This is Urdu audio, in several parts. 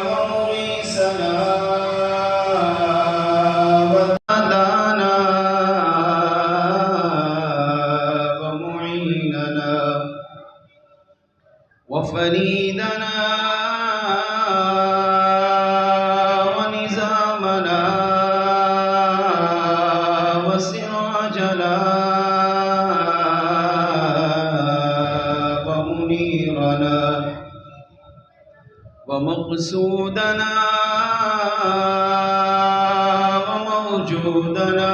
ومغيثنا وهدانا ومعيننا وفريدنا ونزامنا وسراجنا ومنيرنا ومقصودنا وموجودنا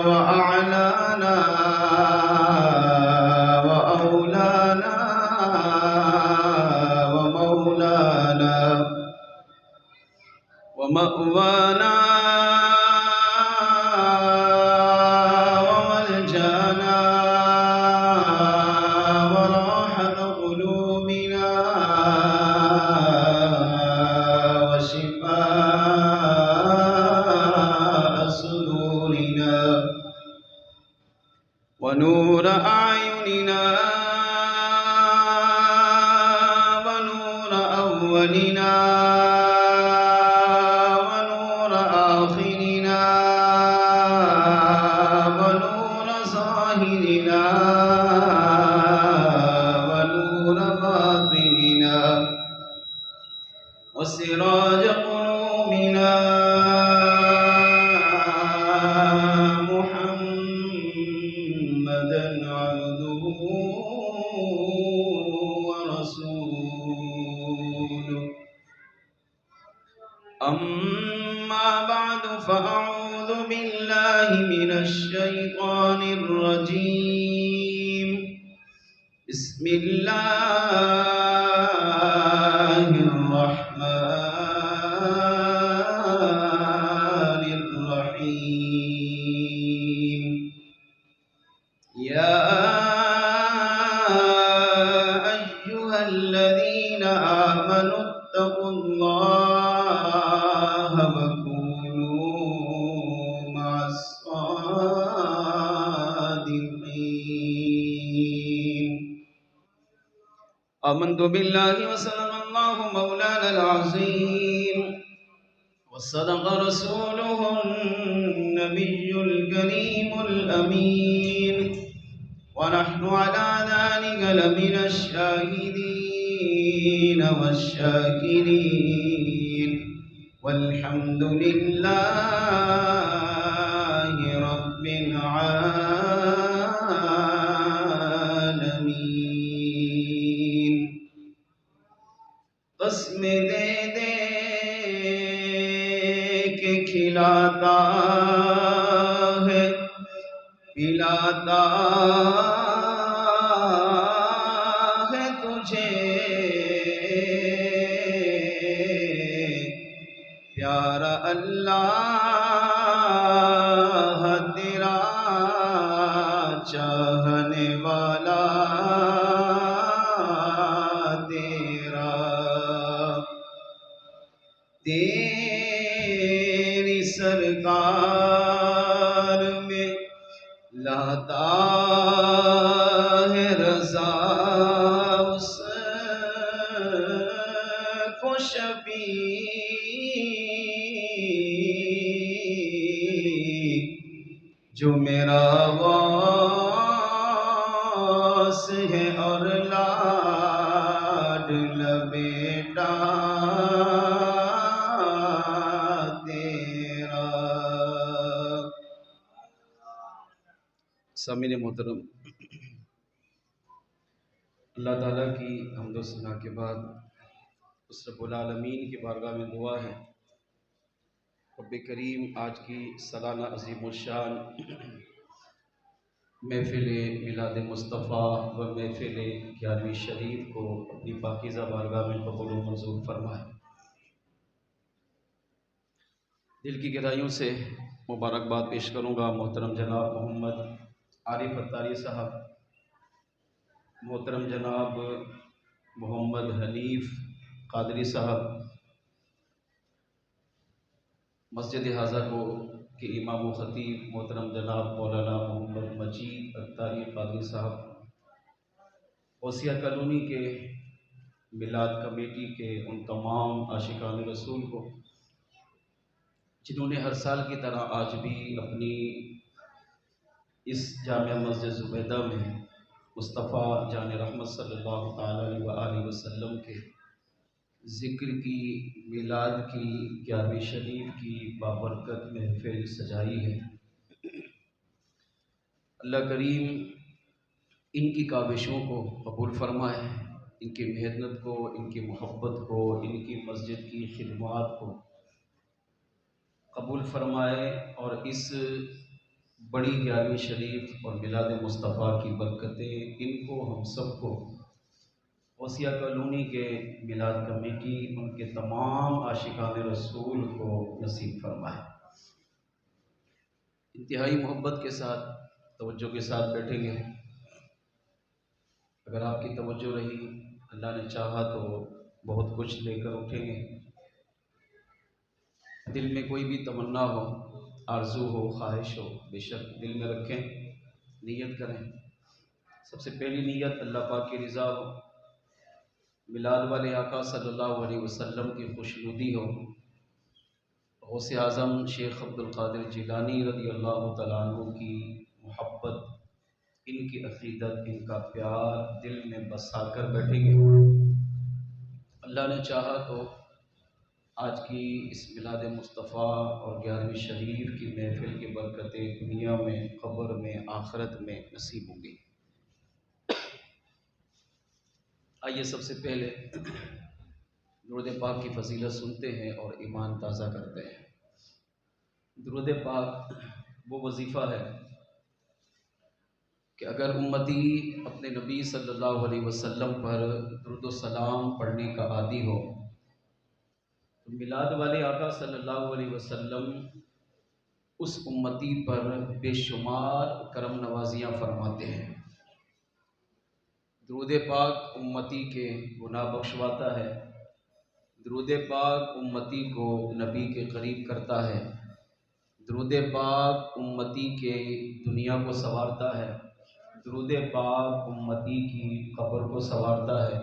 وأعلانا وأولانا ومولانا ومأوانا وملجانا وراحة قلوبنا وشفاء صدورنا ونور أعيننا ونور أولنا ونور آخرنا ونور ظاهرنا ونور باطننا وسراج قلوبنا محمدا عبده ورسوله. أما بعد فأعوذ بالله من الشيطان الرجيم. بسم الله الرحمن الرحيم. يا أيها الذين آمنوا اتقوا الله وكونوا مع الصادقين. آمنت بالله وصدق الله مولانا العظيم وصدق رسوله النبي الكريم الأمين ونحن على ذلك لمن الشاهدين والشاكرين والحمد لله رب العالمين. قسم دے دے کے کھلاتا ہے پلاتا ہے تجھے پیارا اللہ تیرا چاہنے والا تیرا تیری سرکار میں لاتا ہے رضا اس کو شفیع جو میرا غوث ہے اور لاڈلا بیٹا تیرا. سامعین محترم، اللہ تعالیٰ کی حمد و ثنا کے بعد اس رب العالمین کی بارگاہ میں دعا ہے رب کریم آج کی سالانہ عظیم الشان محفل میلاد مصطفیٰ و محفل 11ویں شریف کو اپنی پاکیزہ بارگاہ میں قبول و منظور فرمائے. دل کی گہرائیوں سے مبارکباد پیش کروں گا محترم جناب محمد عارف اتاری صاحب، محترم جناب محمد حنیف قادری صاحب، مسجد حاضہ کو کے امام و خطیب محترم جناب مولانا محمد مجید اتاری قادری صاحب، غوثیہ کالونی کے میلاد کمیٹی کے ان تمام عاشقان رسول کو جنہوں نے ہر سال کی طرح آج بھی اپنی اس جامع مسجد زبیدہ میں مصطفیٰ جان رحمت صلی اللہ تعالیٰ علیہ وآلہ وسلم کے ذکر کی، میلاد کی، 11ویں شریف کی بابرکت محفل سجائی ہے۔ اللہ کریم ان کی کاوشوں کو قبول فرمائے، ان کی محنت کو، ان کی محبت کو، ان کی مسجد کی خدمات کو قبول فرمائے، اور اس بڑی 11ویں شریف اور میلاد مصطفیٰ کی برکتیں ان کو، ہم سب کو، غوثیہ کالونی کے میلاد کمیٹی، ان کے تمام عاشقان رسول کو نصیب فرمائے۔ انتہائی محبت کے ساتھ، توجہ کے ساتھ بیٹھیں گے۔ اگر آپ کی توجہ رہی، اللہ نے چاہا تو بہت کچھ لے کر اٹھیں گے۔ دل میں کوئی بھی تمنا ہو، آرزو ہو، خواہش ہو، بے شک دل میں رکھیں، نیت کریں۔ سب سے پہلی نیت اللہ پاک کی رضا ہو، میلاد والے آقا صلی اللہ علیہ وسلم کی خوشنودی ہو، غوث اعظم شیخ عبد القادر جیلانی رضی اللہ تعالیٰ عنہ کی محبت، ان کی عقیدت، ان کا پیار دل میں بسا کر بیٹھیں گے۔ اللہ نے چاہا تو آج کی اس میلاد مصطفیٰ اور 11ویں شریف کی محفل کی برکتیں دنیا میں، قبر میں، آخرت میں نصیب ہوں گی۔ آئیے سب سے پہلے درود پاک کی فضیلت سنتے ہیں اور ایمان تازہ کرتے ہیں۔ درود پاک وہ وظیفہ ہے کہ اگر امتی اپنے نبی صلی اللہ علیہ وسلم پر درود و سلام پڑھنے کا عادی ہو تو میلاد والے آقا صلی اللہ علیہ وسلم اس امتی پر بے شمار کرم نوازیاں فرماتے ہیں۔ درود پاک امتی کے گناہ بخشواتا ہے، درود پاک امتی کو نبی کے قریب کرتا ہے، درود پاک امتی کے دنیا کو سنوارتا ہے، درود پاک امتی کی قبر کو سنوارتا ہے،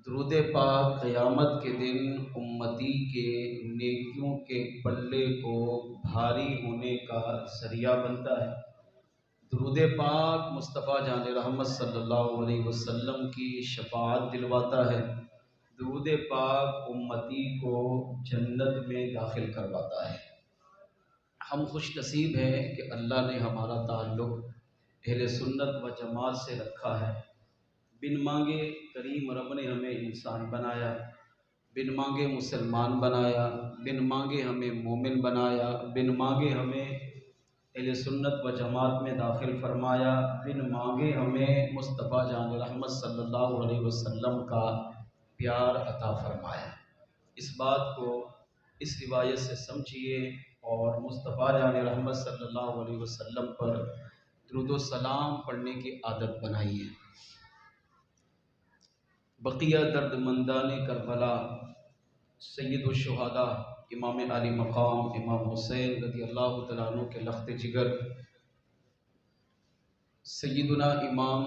درود پاک قیامت کے دن امتی کے نیکیوں کے پلے کو بھاری ہونے کا ذریعہ بنتا ہے، درود پاک مصطفیٰ جان رحمت صلی اللہ علیہ وسلم کی شفاعت دلواتا ہے، درود پاک امتی کو جنت میں داخل کرواتا ہے۔ ہم خوش نصیب ہیں کہ اللہ نے ہمارا تعلق اہل سنت و جماعت سے رکھا ہے۔ بن مانگے کریم رب نے ہمیں انسان بنایا، بن مانگے مسلمان بنایا، بن مانگے ہمیں مومن بنایا، بن مانگے ہمیں اہل سنت و جماعت میں داخل فرمایا، بن مانگے ہمیں مصطفیٰ جان رحمت صلی اللہ علیہ وسلم کا پیار عطا فرمایا۔ اس بات کو اس روایت سے سمجھیے اور مصطفیٰ جان رحمت صلی اللہ علیہ وسلم پر درود و سلام پڑھنے کی عادت بنائیے۔ بقیہ درد مندان کربلا، سید الشہداء امام علی مقام امام حسین رضی اللہ تعالیٰ عنہ کے لخت جگر، سیدنا امام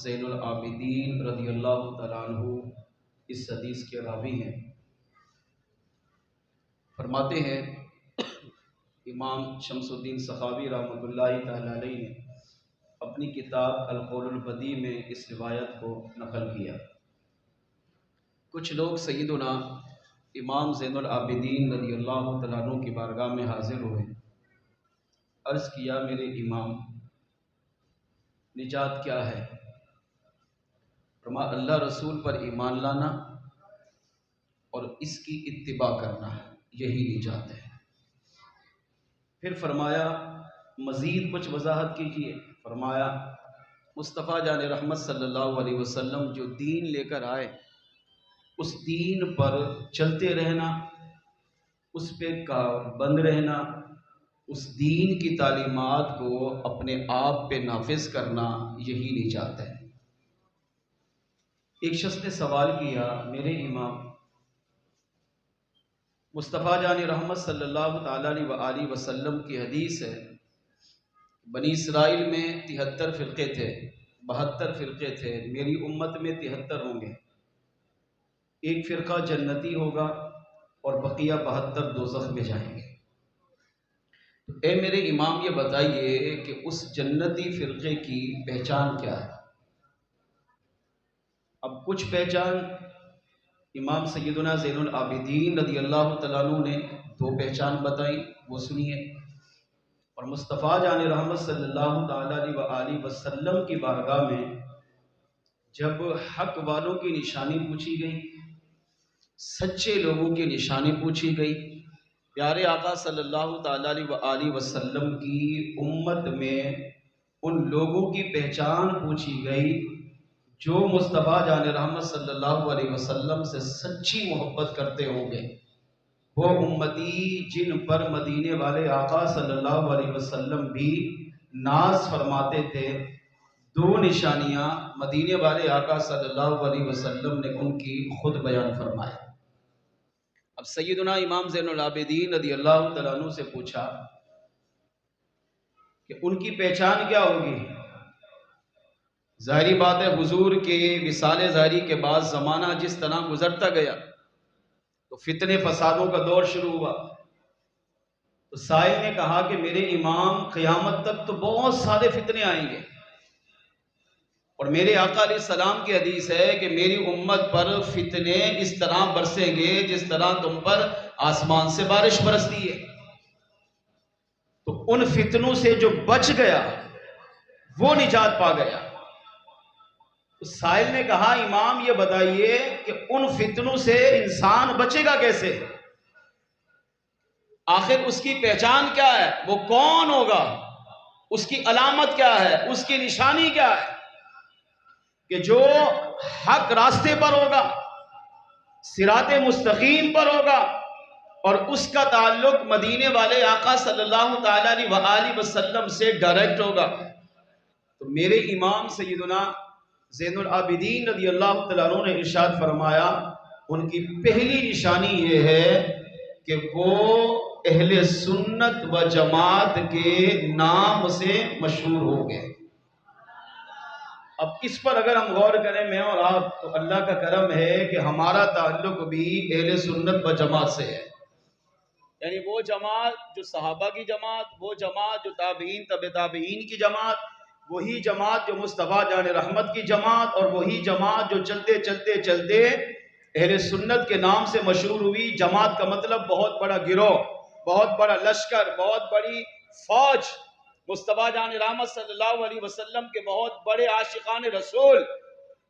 زین العابدین رضی اللہ تعالیٰ عنہ اس حدیث کے راوی ہیں۔ فرماتے ہیں امام شمس الدین سخاوی رحمۃ اللہ تعالیٰ علیہ نے اپنی کتاب القول البدیع میں اس روایت کو نقل کیا۔ کچھ لوگ سیدنا امام زین العابدین رضی اللہ تعالیٰ عنہ کی بارگاہ میں حاضر ہوئے، عرض کیا میرے امام نجات کیا ہے؟ فرمایا اللہ رسول پر ایمان لانا اور اس کی اتباع کرنا، یہی نجات ہے۔ پھر فرمایا مزید کچھ وضاحت کیجیے۔ فرمایا مصطفیٰ جان رحمت صلی اللہ علیہ وسلم جو دین لے کر آئے اس دین پر چلتے رہنا، اس پہ بند رہنا، اس دین کی تعلیمات کو اپنے آپ پہ نافذ کرنا، یہی نجات ہے۔ ایک شخص نے سوال کیا میرے امام مصطفیٰ جان رحمت صلی اللہ تعالیٰ علیہ وآلہ وسلم کی حدیث ہے بنی اسرائیل میں 73 فرقے تھے، 72 فرقے تھے، میری امت میں 73 ہوں گے، ایک فرقہ جنتی ہوگا اور بقیہ 72 دوزخ میں جائیں گے۔ اے میرے امام یہ بتائیے کہ اس جنتی فرقے کی پہچان کیا ہے؟ اب کچھ پہچان امام سیدنا زین العابدین رضی اللہ تعالیٰ عنہ نے 2 پہچان بتائی، وہ سنیے۔ اور مصطفیٰ جان رحمت صلی اللہ تعالیٰ علیہ وسلم کی بارگاہ میں جب حق والوں کی نشانی پوچھی گئی، سچے لوگوں کی نشانی پوچھی گئی، پیارے آقا صلی اللہ تعالیٰ علیہ وسلم کی امت میں ان لوگوں کی پہچان پوچھی گئی جو مصطفیٰ جان رحمت صلی اللہ علیہ وسلم سے سچی محبت کرتے ہوں گے، وہ امتی جن پر مدینے والے آقا صلی اللہ علیہ وسلم بھی ناز فرماتے تھے۔ 2 نشانیاں مدینے والے آقا صلی اللہ علیہ وسلم نے ان کی خود بیان فرمایا۔ اب سیدنا امام زین العابدین رضی اللہ تعالیٰ عنہ سے پوچھا کہ ان کی پہچان کیا ہوگی؟ ظاہری بات ہے حضور کے وصال ظاہری کے بعد زمانہ جس طرح گزرتا گیا تو فتنے فسادوں کا دور شروع ہوا، تو سائل نے کہا کہ میرے امام قیامت تک تو بہت سارے فتنے آئیں گے، اور میرے آقا علیہ السلام کی حدیث ہے کہ میری امت پر فتنے اس طرح برسیں گے جس طرح تم پر آسمان سے بارش برستی ہے۔ تو ان فتنوں سے جو بچ گیا وہ نجات پا گیا۔ تو سائل نے کہا امام یہ بتائیے کہ ان فتنوں سے انسان بچے گا کیسے؟ آخر اس کی پہچان کیا ہے؟ وہ کون ہوگا؟ اس کی علامت کیا ہے؟ اس کی نشانی کیا ہے؟ کہ جو حق راستے پر ہوگا، صراط مستقیم پر ہوگا، اور اس کا تعلق مدینے والے آقا صلی اللہ تعالیٰ علیہ وسلم سے ڈائریکٹ ہوگا۔ تو میرے امام سیدنا زین العابدین رضی اللہ تعالیٰ عنہ نے ارشاد فرمایا ان کی پہلی نشانی یہ ہے کہ وہ اہل سنت و جماعت کے نام سے مشہور ہو گئے۔ اب اس پر اگر ہم غور کریں میں اور آپ، تو اللہ کا کرم ہے کہ ہمارا تعلق بھی اہل سنت و جماعت سے ہے، یعنی وہ جماعت جو صحابہ کی جماعت، وہ جماعت جو تابعین تبع تابعین کی جماعت، وہی جماعت جو مصطفیٰ جان رحمت کی جماعت، اور وہی جماعت جو چلتے چلتے چلتے اہل سنت کے نام سے مشہور ہوئی۔ جماعت کا مطلب بہت بڑا گروہ، بہت بڑا لشکر، بہت بڑی فوج، مصطفیٰ جان رحمت صلی اللہ علیہ وسلم کے بہت بڑے عاشقان رسول۔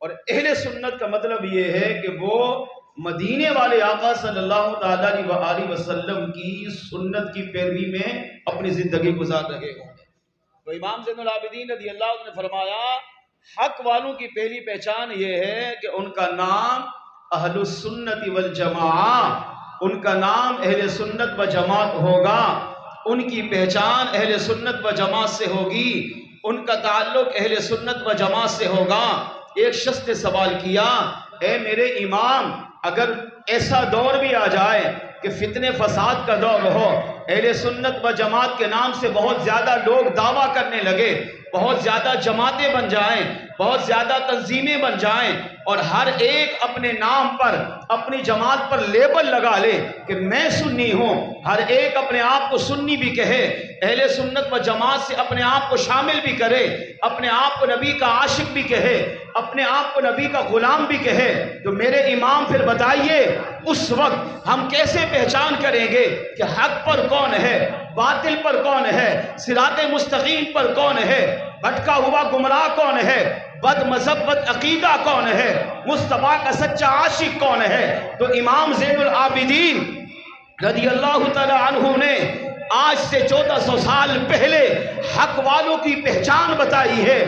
اور اہل سنت کا مطلب یہ ہے کہ وہ مدینے والے آقا صلی اللہ تعالیٰ علیہ وسلم کی سنت کی پیروی میں اپنی زندگی گزار رہے ہوں۔ تو امام زین العابدین رضی اللہ عنہ نے فرمایا حق والوں کی پہلی پہچان یہ ہے کہ ان کا نام اہل السنت والجماعہ، ان کا نام اہل سنت و جماعت ہوگا، ان کی پہچان اہل سنت و جماعت سے ہوگی، ان کا تعلق اہل سنت و جماعت سے ہوگا۔ ایک شخص نے سوال کیا اے میرے امام اگر ایسا دور بھی آ جائے کہ فتنے فساد کا دور ہو، اہل سنت و جماعت کے نام سے بہت زیادہ لوگ دعویٰ کرنے لگے، بہت زیادہ جماعتیں بن جائیں، بہت زیادہ تنظیمیں بن جائیں، اور ہر ایک اپنے نام پر اپنی جماعت پر لیبل لگا لے کہ میں سنی ہوں، ہر ایک اپنے آپ کو سنی بھی کہے، اہل سنت و جماعت سے اپنے آپ کو شامل بھی کرے، اپنے آپ کو نبی کا عاشق بھی کہے، اپنے آپ کو نبی کا غلام بھی کہے، تو میرے امام پھر بتائیے اس وقت ہم کیسے پہچان کریں گے کہ حق پر کون ہے، باطل پر کون ہے، صراط مستقیم پر کون ہے، بھٹکا ہوا گمراہ کون ہے، بد مذہب بد عقیدہ کون ہے، مصطفیٰ کا سچا عاشق کون ہے؟ تو امام زین العابدین رضی اللہ تعالی عنہ نے آج سے 1400 سال پہلے حق والوں کی پہچان بتائی ہے،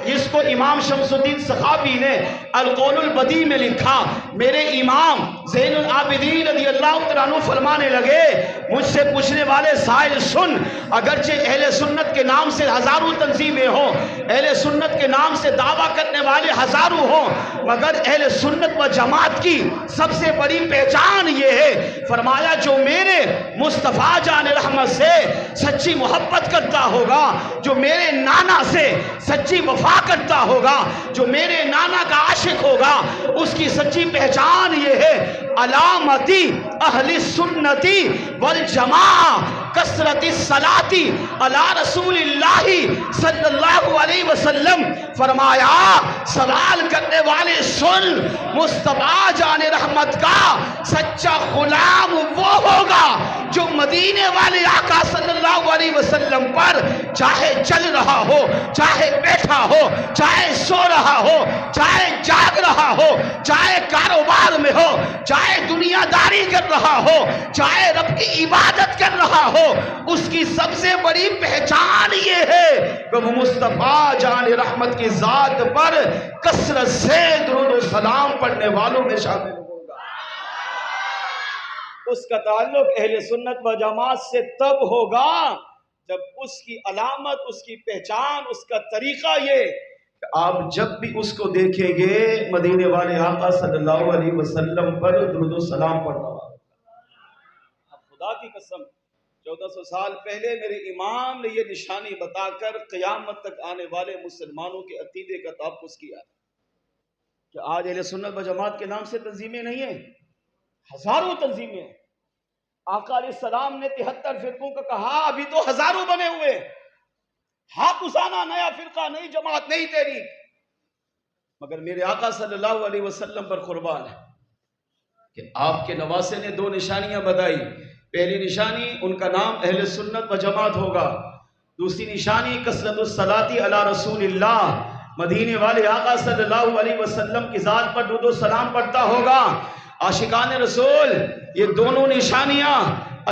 جس کو امام شمس الدین سخاوی نے القول البدیع میں لکھا۔ میرے امام زین العابدین رضی اللہ عنہ فرمانے لگے، مجھ سے پوچھنے والے سائل سن، اگرچہ اہل سنت کے نام سے ہزاروں تنظیمیں ہوں، اہل سنت کے نام سے دعویٰ کرنے والے ہزاروں ہوں، مگر اہل سنت و جماعت کی سب سے بڑی پہچان یہ ہے، فرمایا جو میرے مصطفیٰ جان رحمت سے سچی محبت کرتا ہوگا، جو میرے نانا سے سچی وفا کرتا ہوگا، جو میرے نانا کا عاشق ہوگا، اس کی سچی پہچان یہ ہے، علامتی اہل سنتی والجماعہ کثرت الصلاۃ علی رسول اللہ صلی اللہ علیہ وسلم۔ فرمایا سوال کرنے والے سن، مصطفیٰ جان رحمت کا سچا غلام وہ ہوگا جو مدینے والے آقا صلی اللہ علیہ وسلم پر چاہے چل رہا ہو، چاہے بیٹھا ہو، چاہے سو رہا ہو، چاہے جاگ رہا ہو، چاہے کاروبار میں ہو، چاہے دنیا داری کر رہا ہو، چاہے رب کی عبادت کر رہا ہو، اس کی سب سے بڑی پہچان یہ ہے کہ وہ مصطفیٰ جان رحمت کی ذات پر کثرت سے درود و سلام پڑھنے والوں میں شامل ہوگا۔ اس کا تعلق اہل سنت و جماعت سے تب ہوگا جب اس کی علامت، اس کی پہچان، اس کا طریقہ یہ کہ آپ جب بھی اس کو دیکھیں گے مدینے والے آقا صلی اللہ علیہ وسلم پر درود و سلام پڑھنا ہوگا۔ اب خدا کی قسم 1400 سال پہلے میرے امام نے یہ نشانی بتا کر قیامت تک آنے والے مسلمانوں کے عقیدے کا تحفظ کیا کہ آج اہل سنت و جماعت کے نام سے تنظیمیں نہیں ہیں، ہزاروں تنظیمیں ہیں۔ آقا علیہ السلام نے 73 فرقوں کا کہا، ابھی تو ہزاروں بنے ہوئے، ہاتھ اٹھانا، نیا فرقہ، نئی جماعت، نئی تحریک، مگر میرے آقا صلی اللہ علیہ وسلم پر قربان ہے کہ آپ کے نواسے نے 2 نشانیاں بتائی۔ پہلی نشانی ان کا نام اہل سنت و جماعت ہوگا، دوسری نشانی کثرت الصلاۃ علی رسول اللہ، مدینے والے آقا صلی اللہ علیہ وسلم کی ذات پر درود و سلام پڑھتا ہوگا۔ عاشقان رسول، یہ دونوں نشانیاں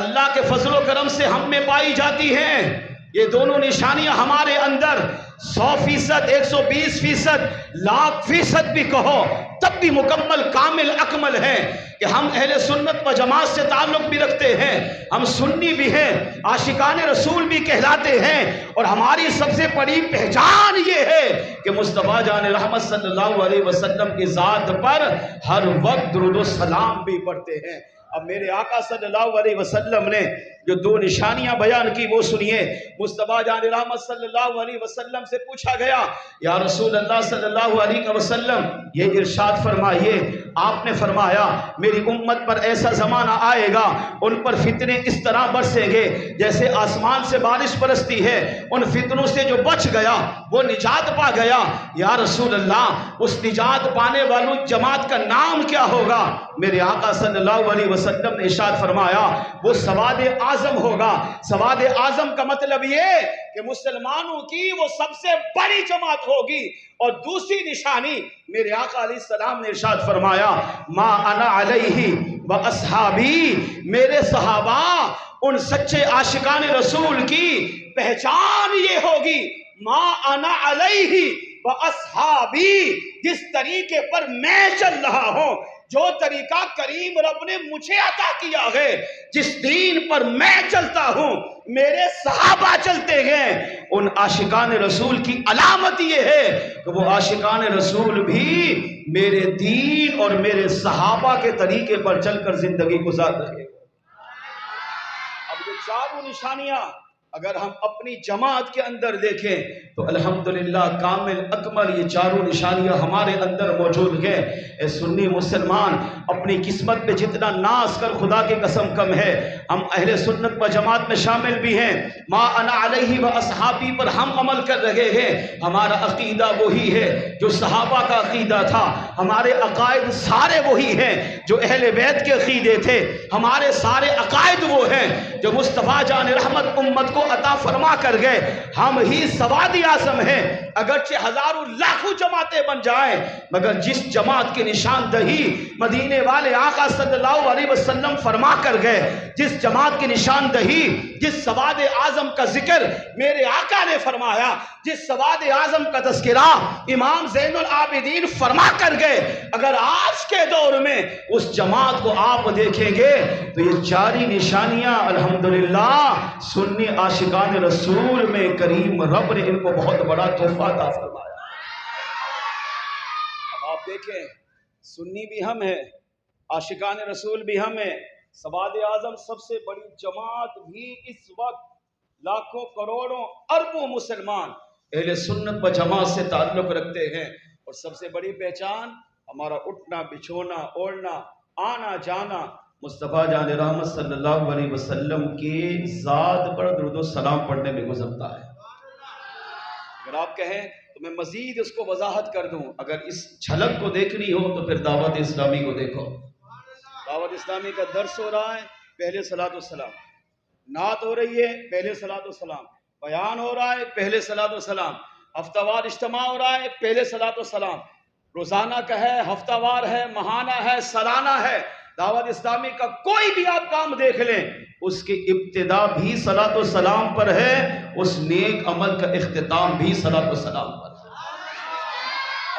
اللہ کے فضل و کرم سے ہم میں پائی جاتی ہیں۔ یہ دونوں نشانیاں ہمارے اندر 100%، 120%، 1,00,000% بھی کہو تب بھی مکمل، کامل، اکمل ہے کہ ہم اہل سنت و جماعت سے تعلق بھی رکھتے ہیں، ہم سنی بھی ہیں، عاشقان رسول بھی کہلاتے ہیں، اور ہماری سب سے بڑی پہچان یہ ہے کہ مصطفیٰ جان رحمت صلی اللہ علیہ وسلم کی ذات پر ہر وقت درود و سلام بھی پڑھتے ہیں۔ اب میرے آقا صلی اللہ علیہ وسلم نے جو 2 نشانیاں بیان کی وہ سنیے۔ مصطفیٰ جان رحمت صلی اللہ علیہ وسلم سے پوچھا گیا، یا رسول اللہ صلی اللہ علیہ وسلم یہ ارشاد فرمائیے، آپ نے فرمایا میری امت پر ایسا زمانہ آئے گا، ان پر فتنے اس طرح برسیں گے جیسے آسمان سے بارش برستی ہے، ان فتنوں سے جو بچ گیا وہ نجات پا گیا۔ یا رسول اللہ اس نجات پانے والوں جماعت کا نام کیا ہوگا؟ میرے آقا صلی اللہ علیہ وسلم نے ارشاد فرمایا وہ سواد اعظم ہوگا۔ سواد اعظم کا مطلب یہ کہ مسلمانوں کی وہ سب سے بڑی جماعت ہوگی۔ اور دوسری نشانی میرے آقا علیہ السلام نے ارشاد فرمایا ما انا علیہ و اصحابی، میرے صحابہ ان سچے عاشقان رسول کی پہچان یہ ہوگی ما انا علیہ و اصحابی، جس طریقے پر میں چل رہا ہوں، جو طریقہ کریم رب نے مجھے عطا کیا ہے، جس دین پر میں چلتا ہوں، میرے صحابہ چلتے گئے، ان عاشقان رسول کی علامت یہ ہے کہ وہ عاشقان رسول بھی میرے دین اور میرے صحابہ کے طریقے پر چل کر زندگی گزار رہے۔ اب یہ 4 نشانیاں اگر ہم اپنی جماعت کے اندر دیکھیں تو الحمدللہ کامل اکمل یہ 4 نشانیاں ہمارے اندر موجود ہیں۔ اے سنی مسلمان، اپنی قسمت پہ جتنا ناز کر خدا کی قسم کم ہے۔ ہم اہل سنت و جماعت میں شامل بھی ہیں، ما انا علیہ و اصحابی پر ہم عمل کر رہے ہیں۔ ہمارا عقیدہ وہی ہے جو صحابہ کا عقیدہ تھا، ہمارے عقائد سارے وہی ہیں جو اہل بیت کے عقیدے تھے، ہمارے سارے عقائد وہ ہیں جو مصطفیٰ جان رحمت امت کو عطا فرما کر گئے۔ ہم ہی سواد اعظم ہیں، اگرچہ ہزاروں لاکھوں جماعتیں بن جائیں، مگر جس جماعت کی نشاندہی مدینے والے آقا صلی اللہ علیہ وسلم فرما کر گئے، جس جماعت کی نشاندہی، جس سواد اعظم کا ذکر میرے آقا نے فرمایا، جس سواد اعظم کا تذکرہ امام زین العابدین فرما کر گئے، اگر آج کے دور دور میں اس جماعت کو آپ دیکھیں گے تو یہ چاری نشانیاں الحمدللہ سنی عاشقان رسول میں کریم رب نے ان کو بہت بڑا تحفہ عطا فرمایا۔ اب آپ دیکھیں سنی بھی ہم ہیں، عاشقان رسول بھی ہم ہیں، سواد اعظم سب سے بڑی جماعت بھی اس وقت لاکھوں کروڑوں اربوں مسلمان اہل سنت و جماعت سے تعلق رکھتے ہیں، اور سب سے بڑی پہچان ہمارا اٹھنا بچھونا اوڑھنا آنا جانا مصطفیٰ جان رحمت صلی اللہ علیہ وسلم کی ذات پر درود و سلام پڑھنے میں گزرتا ہے۔ اگر آپ کہیں تو میں مزید اس کو وضاحت کر دوں، اگر اس جھلک کو دیکھنی ہو تو پھر دعوت اسلامی کو دیکھو۔ دعوت اسلامی کا درس ہو رہا ہے، پہلے صلاۃ والسلام، نعت ہو رہی ہے، پہلے صلاۃ والسلام، بیان ہو رہا ہے، پہلے صلاۃ والسلام، ہفتہ وار اجتماع ہو رہا ہے، پہلے صلاۃ والسلام، روزانہ کا ہے، ہفتہ وار ہے، ماہانہ ہے، سالانہ ہے، دعوت اسلامی کا کوئی بھی آپ کام دیکھ لیں اس کی ابتدا بھی صلاۃ والسلام پر ہے، اس نیک عمل کا اختتام بھی صلاۃ والسلام پر ہے۔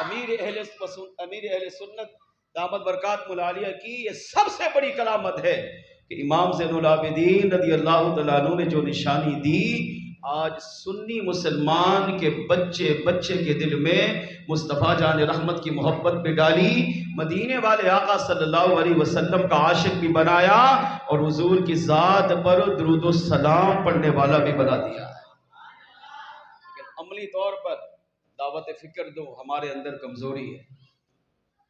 امیر اہل سنت دامت برکات ملالیہ کی یہ سب سے بڑی علامت ہے کہ امام زین العابدین رضی اللہ تعالیٰ عنہ نے جو نشانی دی، آج سنی مسلمان کے بچے بچے کے دل میں مصطفیٰ جان رحمت کی محبت بھی ڈالی، مدینے والے آقا صلی اللہ علیہ وسلم کا عاشق بھی بنایا، اور حضور کی ذات پر درود و سلام پڑھنے والا بھی بنا دیا۔ لیکن عملی طور پر دعوت فکر دو ہمارے اندر کمزوری ہے،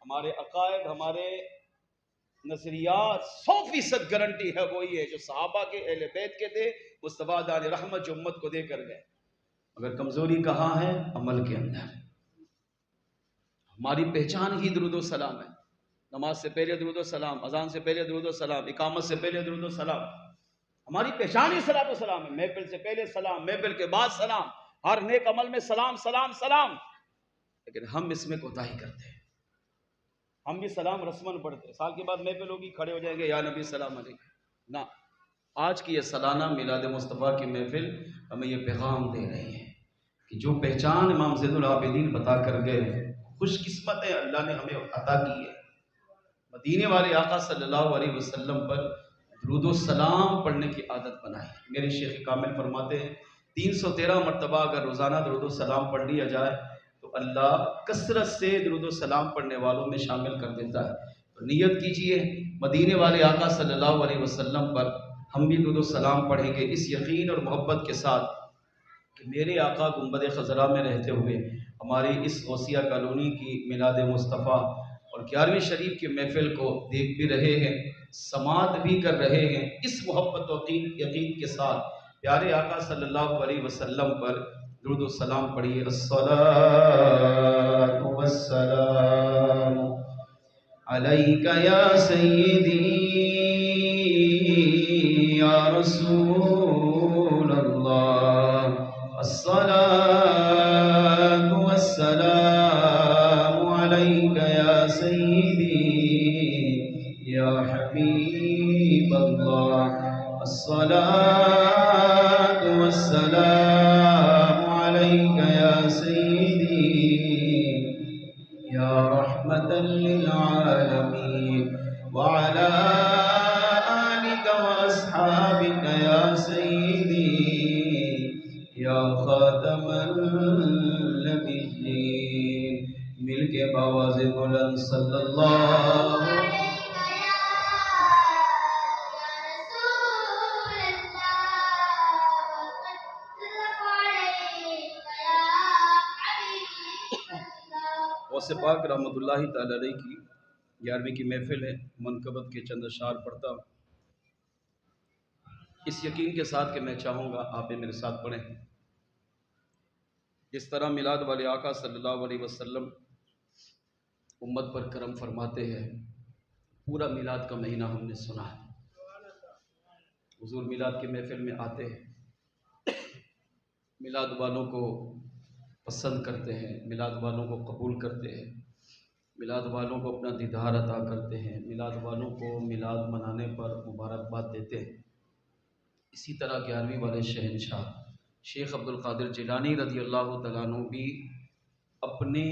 ہمارے عقائد ہمارے نظریات 100% گارنٹی ہے وہی ہے جو صحابہ کے اہل بیت کے تھے، مصطفیٰ جان رحمت جو امت کو دے کر گئے، مگر کمزوری کہاں ہے؟ عمل کے اندر۔ ہماری پہچان ہی درود و سلام ہے، نماز سے پہلے درود و سلام، اذان سے پہلے درود و سلام، اقامت سے پہلے درود و سلام، ہماری پہچان ہی صلاۃ و سلام ہے، محفل سے پہلے سلام، محفل کے بعد سلام، ہر نیک عمل میں سلام سلام سلام۔ لیکن ہم اس میں کوتاہی کرتے ہیں، ہم بھی سلام رسمن پڑھتے ہیں، سال کے بعد محفل ہوگی کھڑے ہو جائیں گے یا نبی سلام علیکم، نہ، آج کی یہ سالانہ میلاد مصطفیٰ کی محفل ہمیں یہ پیغام دے رہی ہے کہ جو پہچان امام زین العابدین بتا کر گئے، خوش قسمت ہے اللہ نے ہمیں عطا کی ہے، مدینے والے آقا صلی اللہ علیہ وسلم پر درود و سلام پڑھنے کی عادت بنائی۔ میرے شیخ کامل فرماتے ہیں 313 مرتبہ اگر روزانہ درود و سلام پڑھ لیا جائے تو اللہ کثرت سے درود و سلام پڑھنے والوں میں شامل کر دیتا ہے۔ تو نیت کیجئے مدینے والے آقا صلی اللہ علیہ وسلم پر ہم بھی درود و سلام پڑھیں گے، اس یقین اور محبت کے ساتھ کہ میرے آقا گنبد خضرا میں رہتے ہوئے ہماری اس غوثیہ کالونی کی میلاد مصطفیٰ اور 11ویں شریف کی محفل کو دیکھ بھی رہے ہیں، سماعت بھی کر رہے ہیں، اس محبت و یقین کے ساتھ پیارے آقا صلی اللہ علیہ وسلم پر درود و سلام پڑھیے۔ الصلاة والسلام علیک یا سیدی یا رسول اللہ، الصلاة والسلام علیک یا سیدی یا حبیب اللہ، الصلاة والسلام علیک یا سیدی یا رحمة للعالمین وعلى آلک واصحابک یا سیدی یا خاتم النبیین۔ مل کے باواز بلند صلی اللہ غوث پاک رحمۃ اللہ تعالی علیہ کی 11ویں کی محفل ہے، منقبت کے چند اشعار پڑھتا ہوں اس یقین کے ساتھ کہ میں چاہوں گا آپ بھی میرے ساتھ پڑھیں۔ جس طرح میلاد والے آقا صلی اللہ علیہ وسلم امت پر کرم فرماتے ہیں، پورا میلاد کا مہینہ ہم نے سنا ہے، حضور میلاد کی محفل میں آتے ہیں، میلاد والوں کو پسند کرتے ہیں، میلاد والوں کو قبول کرتے ہیں، میلاد والوں کو اپنا دیدار عطا کرتے ہیں، میلاد والوں کو میلاد منانے پر مبارکباد دیتے ہیں۔ اسی طرح 11ویں والے شہنشاہ شیخ عبد القادر جیلانی رضی اللہ تعالیٰ عنہ بھی اپنی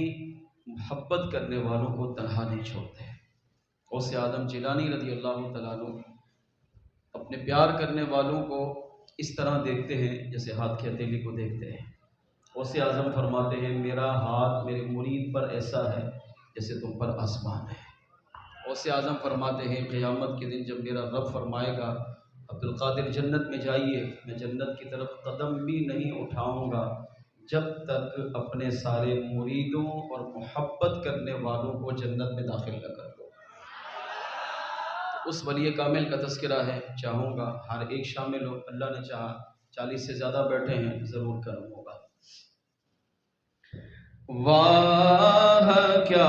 محبت کرنے والوں کو تنہا نہیں چھوڑتے ہیں، غوث اعظم جیلانی رضی اللہ تعالیٰ عنہ اپنے پیار کرنے والوں کو اس طرح دیکھتے ہیں جیسے ہاتھ کی ہتھیلی کو دیکھتے ہیں۔ غوث اعظم فرماتے ہیں میرا ہاتھ میرے مرید پر ایسا ہے جیسے تم پر آسمان ہے۔ غوث اعظم فرماتے ہیں قیامت کے دن جب میرا رب فرمائے گا عبدالقادر جنت میں جائیے، میں جنت کی طرف قدم بھی نہیں اٹھاؤں گا جب تک اپنے سارے مریدوں اور محبت کرنے والوں کو جنت میں داخل نہ کر دو۔ اس ولی کامل کا تذکرہ ہے، چاہوں گا ہر ایک شامل ہو، اللہ نے چاہا 40 سے زیادہ بیٹھے ہیں، ضرور کرم ہوگا۔ واہ کیا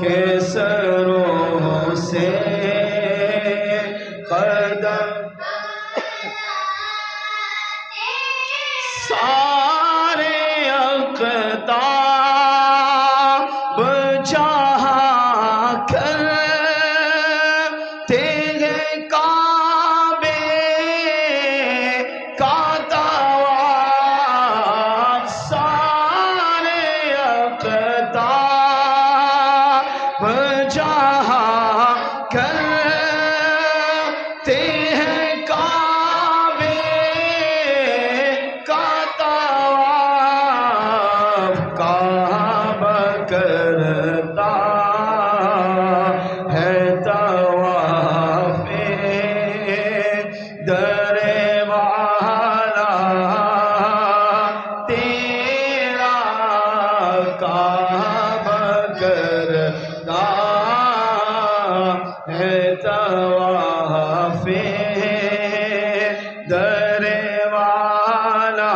کے سروں سے قدم سارے اقطاب جہاں کرتے ہیں کعبے کا طواف، سارے اقطاب جہاں کرتے ہیں کعبے کا طواف، کعبہ کرتا ہے طواف در والا تیرا، کعبہ کرتا ہے طواف در والا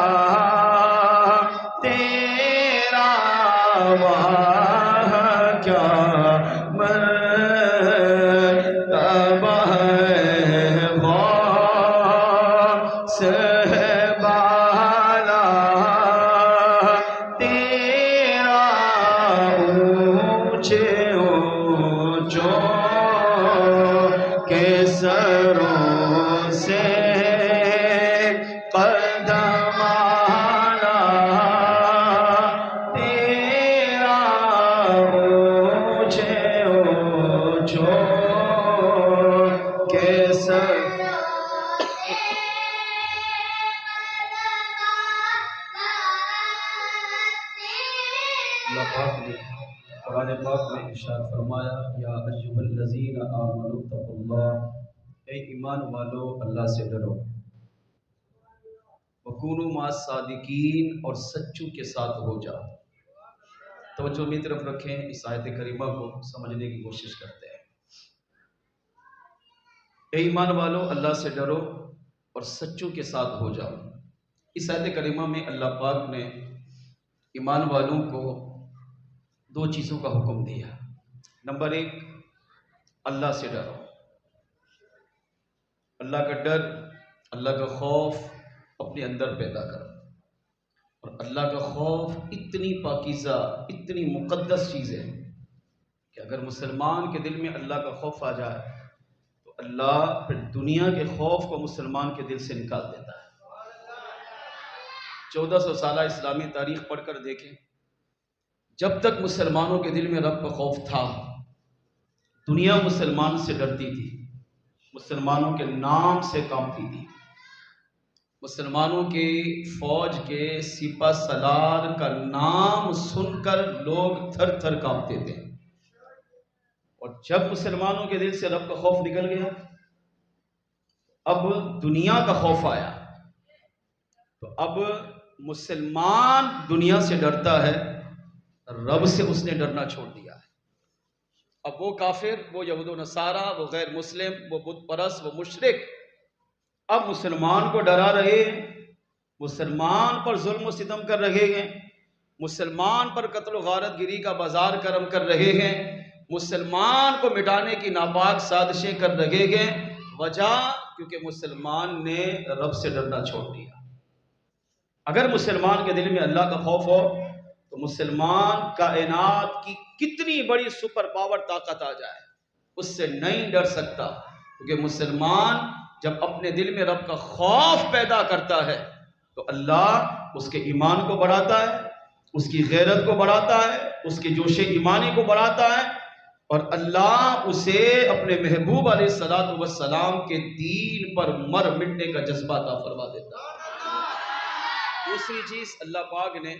تیرا، وہاں کیا مرتبہ ہے غوث بالا تیرا، اونچے اونچوں کے سروں سے قدم آنا تیرا، اونچے اونچوں کے سروں اللہ پاک نے قرآن پاک میں ارشاد فرمایا، یا ایھا الذین آمنوا اتقوا اللہ، اے ایمان والو اللہ سے ڈرو، وکونوا مع الصادقین، اور سچوں کے ساتھ ہو جاؤ۔ توجہ میری طرف رکھیں، اس آیت کریمہ کو سمجھنے کی کوشش کرتے ہیں۔ اے ایمان والو اللہ سے ڈرو اور سچوں کے ساتھ ہو جاؤ۔ اس آیت کریمہ میں اللہ پاک نے ایمان والوں کو دو چیزوں کا حکم دیا۔ نمبر ایک، اللہ سے ڈرو، اللہ کا ڈر، اللہ کا خوف اپنے اندر پیدا کرو، اور اللہ کا خوف اتنی پاکیزہ، اتنی مقدس چیز ہے کہ اگر مسلمان کے دل میں اللہ کا خوف آ جائے تو اللہ پھر دنیا کے خوف کو مسلمان کے دل سے نکال دیتا ہے۔ 1400 سالہ اسلامی تاریخ پڑھ کر دیکھیں، جب تک مسلمانوں کے دل میں رب کا خوف تھا، دنیا مسلمان سے ڈرتی تھی، مسلمانوں کے نام سے کانپتی تھی، مسلمانوں کے فوج کے سپہ سالار کا نام سن کر لوگ تھر تھر کانپتے تھے۔ اور جب مسلمانوں کے دل سے رب کا خوف نکل گیا، اب دنیا کا خوف آیا، تو اب مسلمان دنیا سے ڈرتا ہے، رب سے اس نے ڈرنا چھوڑ دیا ہے۔ اب وہ کافر، وہ یہود و نصارہ، وہ غیر مسلم، وہ بت پرست، وہ مشرک اب مسلمان کو ڈرا رہے ہیں، مسلمان پر ظلم و ستم کر رہے ہیں، مسلمان پر قتل و غارت گری کا بازار کرم کر رہے ہیں، مسلمان کو مٹانے کی ناپاک سازشیں کر رہے ہیں۔ وجہ کیونکہ مسلمان نے رب سے ڈرنا چھوڑ دیا۔ اگر مسلمان کے دل میں اللہ کا خوف ہو تو مسلمان کائنات کی کتنی بڑی سپر پاور طاقت آ جائے اس سے نہیں ڈر سکتا، کیونکہ مسلمان جب اپنے دل میں رب کا خوف پیدا کرتا ہے تو اللہ اس کے ایمان کو بڑھاتا ہے، اس کی غیرت کو بڑھاتا ہے، اس کے جوش ایمانی کو بڑھاتا ہے، اور اللہ اسے اپنے محبوب علیہ السلام کے دین پر مر مٹنے کا جذبہ عطا فرما دیتا ہے۔ دوسری چیز اللہ پاک نے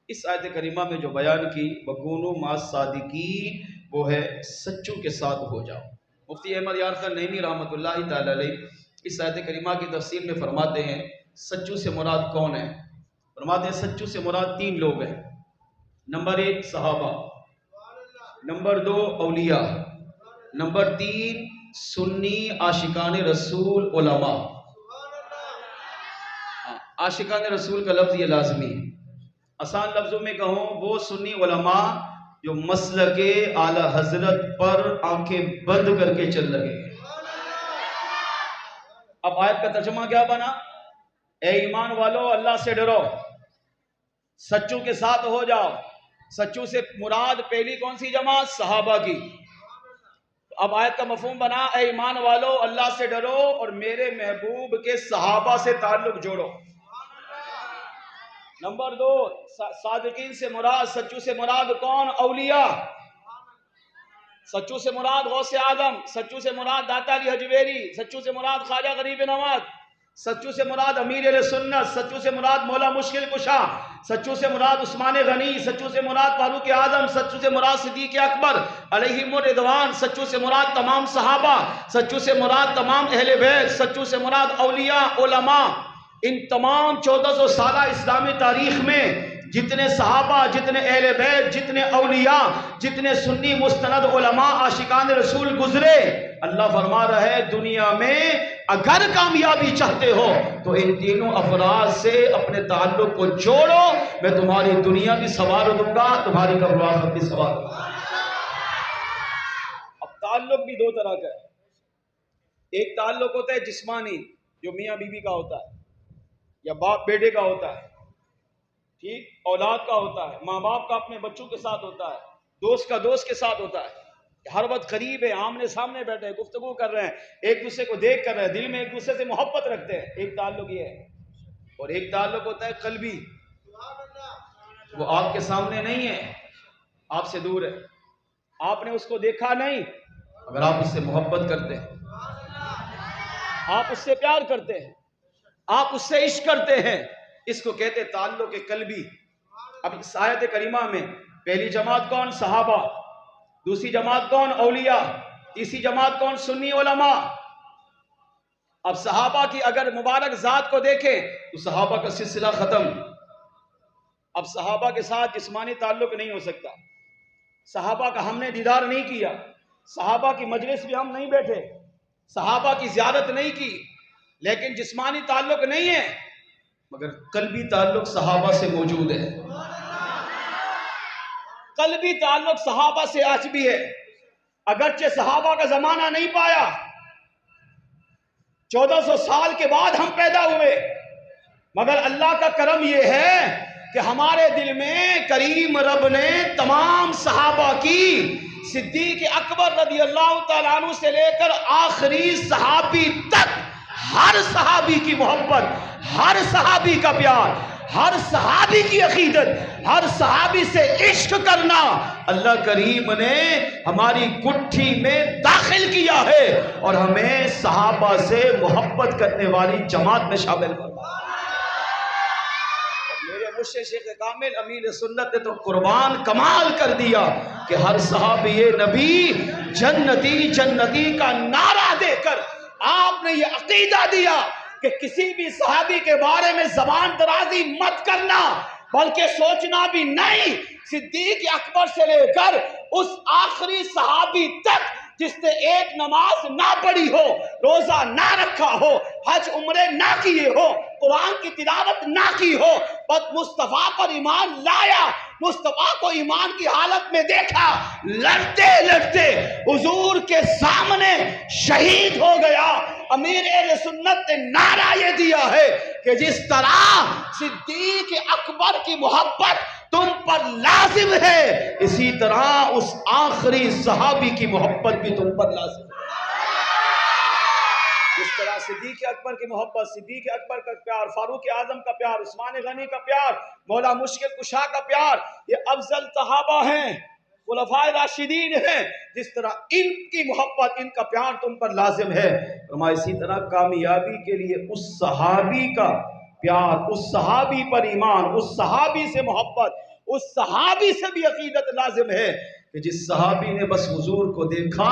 اس آیت کریمہ میں جو بیان کی، وَكُونُوا مَعَ الصَّادِقِينَ، وہ ہے سچوں کے ساتھ ہو جاؤ۔ مفتی احمد یار خان نعیمی رحمۃ اللہ تعالی علیہ اس آیت کریمہ کی تفسیر میں فرماتے ہیں سچوں سے مراد کون ہے؟ فرماتے ہیں سچوں سے مراد 3 لوگ ہیں۔ نمبر 1 صحابہ، نمبر 2 اولیاء، نمبر 3 سنی عاشقان رسول علماء۔ عاشقان رسول کا لفظ یہ لازمی ہے۔ آسان لفظوں میں کہوں، وہ سنی علماء جو مسلک اعلی حضرت پر آنکھیں بند کر کے چل لگے. اب آیت کا ترجمہ کیا بنا؟ اے ایمان والو اللہ سے ڈرو، سچوں کے ساتھ ہو جاؤ. سچوں سے مراد پہلی کون سی جماعت؟ صحابہ کی. اب آیت کا مفہوم بنا اے ایمان والو اللہ سے ڈرو اور میرے محبوب کے صحابہ سے تعلق جوڑو. نمبر 2، صادقین سے مراد، سچوں سے مراد کون؟ اولیاء. سچوں سے مراد غوث اعظم، سچوں سے مراد داتا علی حجویری، سچوں سے مراد خواجہ غریب نواز، سچوں سے مراد امیر اہل سنت، سچوں سے مراد مولا مشکل کشا، سچوں سے مراد عثمان غنی، سچوں سے مراد فاروق اعظم، سچوں سے مراد صدیق اکبر علیہم الرضوان، سچوں سے مراد تمام صحابہ، سچوں سے مراد تمام اہل بیت، سچوں سے مراد اولیاء علماء. ان تمام 1400 سالہ اسلامی تاریخ میں جتنے صحابہ، جتنے اہل بیت، جتنے اولیاء، جتنے سنی مستند علماء عاشقان رسول گزرے، اللہ فرما رہا ہے دنیا میں اگر کامیابی چاہتے ہو تو ان تینوں افراد سے اپنے تعلق کو جوڑو، میں تمہاری دنیا بھی سنوار دوں گا، تمہاری قبر و آخرت بھی سنوار دوں گا. اب تعلق بھی دو طرح کا ہے. ایک تعلق ہوتا ہے جسمانی، جو میاں بیوی کا ہوتا ہے یا باپ بیٹے کا ہوتا ہے، ٹھیک، اولاد کا ہوتا ہے، ماں باپ کا اپنے بچوں کے ساتھ ہوتا ہے، دوست کا دوست کے ساتھ ہوتا ہے، ہر وقت قریب ہے، آمنے سامنے بیٹھے ہیں، گفتگو کر رہے ہیں، ایک دوسرے کو دیکھ کر رہے ہیں، دل میں ایک دوسرے سے محبت رکھتے ہیں. ایک تعلق یہ ہے. اور ایک تعلق ہوتا ہے قلبی، وہ آپ کے سامنے نہیں ہے، آپ سے دور ہے، آپ نے اس کو دیکھا نہیں، اگر آپ اس سے محبت کرتے ہیں، آپ اس سے پیار کرتے ہیں، آپ اس سے عشق کرتے ہیں، اس کو کہتے تعلق قلبی. اب اس آیت کریمہ میں پہلی جماعت کون؟ صحابہ. دوسری جماعت کون؟ اولیاء. تیسری جماعت کون؟ سنی علماء. اب صحابہ کی اگر مبارک ذات کو دیکھیں تو صحابہ کا سلسلہ ختم. اب صحابہ کے ساتھ جسمانی تعلق نہیں ہو سکتا، صحابہ کا ہم نے دیدار نہیں کیا، صحابہ کی مجلس بھی ہم نہیں بیٹھے، صحابہ کی زیارت نہیں کی، لیکن جسمانی تعلق نہیں ہے، مگر قلبی تعلق صحابہ سے موجود ہے. قلبی تعلق صحابہ سے آج بھی ہے. اگرچہ صحابہ کا زمانہ نہیں پایا، 1400 سال کے بعد ہم پیدا ہوئے، مگر اللہ کا کرم یہ ہے کہ ہمارے دل میں کریم رب نے تمام صحابہ کی، صدیق اکبر رضی اللہ تعالیٰ عنہ سے لے کر آخری صحابی تک، ہر صحابی کی محبت، ہر صحابی کا پیار، ہر صحابی کی عقیدت، ہر صحابی سے عشق کرنا اللہ کریم نے ہماری گٹھی میں داخل کیا ہے اور ہمیں صحابہ سے محبت کرنے والی جماعت میں شامل کرنا. میرے مرشد شیخ کامل امیر سنت نے تو قربان کمال کر دیا کہ ہر صحابی نبی جنتی جنتی کا نعرہ دے کر آپ نے یہ عقیدہ دیا کہ کسی بھی صحابی کے بارے میں زبان درازی مت کرنا، بلکہ سوچنا بھی نہیں. صدیق اکبر سے لے کر اس آخری صحابی تک جس نے ایک نماز نہ پڑھی ہو، روزہ نہ رکھا ہو، حج عمرے نہ کیے ہو، قرآن کی تلاوت نہ کی ہو، بس مصطفیٰ پر ایمان لایا، مصطفیٰ کو ایمان کی حالت میں دیکھا، لڑتے لڑتے حضور کے سامنے شہید ہو گیا. امیر اہل سنت نے نعرہ یہ دیا ہے کہ جس طرح صدیق اکبر کی محبت تم پر لازم ہے، اسی طرح اس آخری صحابی کی محبت بھی تم پر لازم ہے. جس طرح صدیق اکبر کی محبت، صدیق اکبر کا پیار، فاروق اعظم کا پیار، عثمان غنی کا پیار، مولا مشکل کشا کا پیار، یہ افضل صحابہ ہیں، خلفائے راشدین ہیں، جس طرح ان کی محبت، ان کا پیار تم پر لازم ہے. فرمایا اسی طرح کامیابی کے لیے اس صحابی کا پیار، اس صحابی پر ایمان، اس صحابی سے محبت، اس صحابی سے بھی عقیدت لازم ہے کہ جس صحابی نے بس حضور کو دیکھا،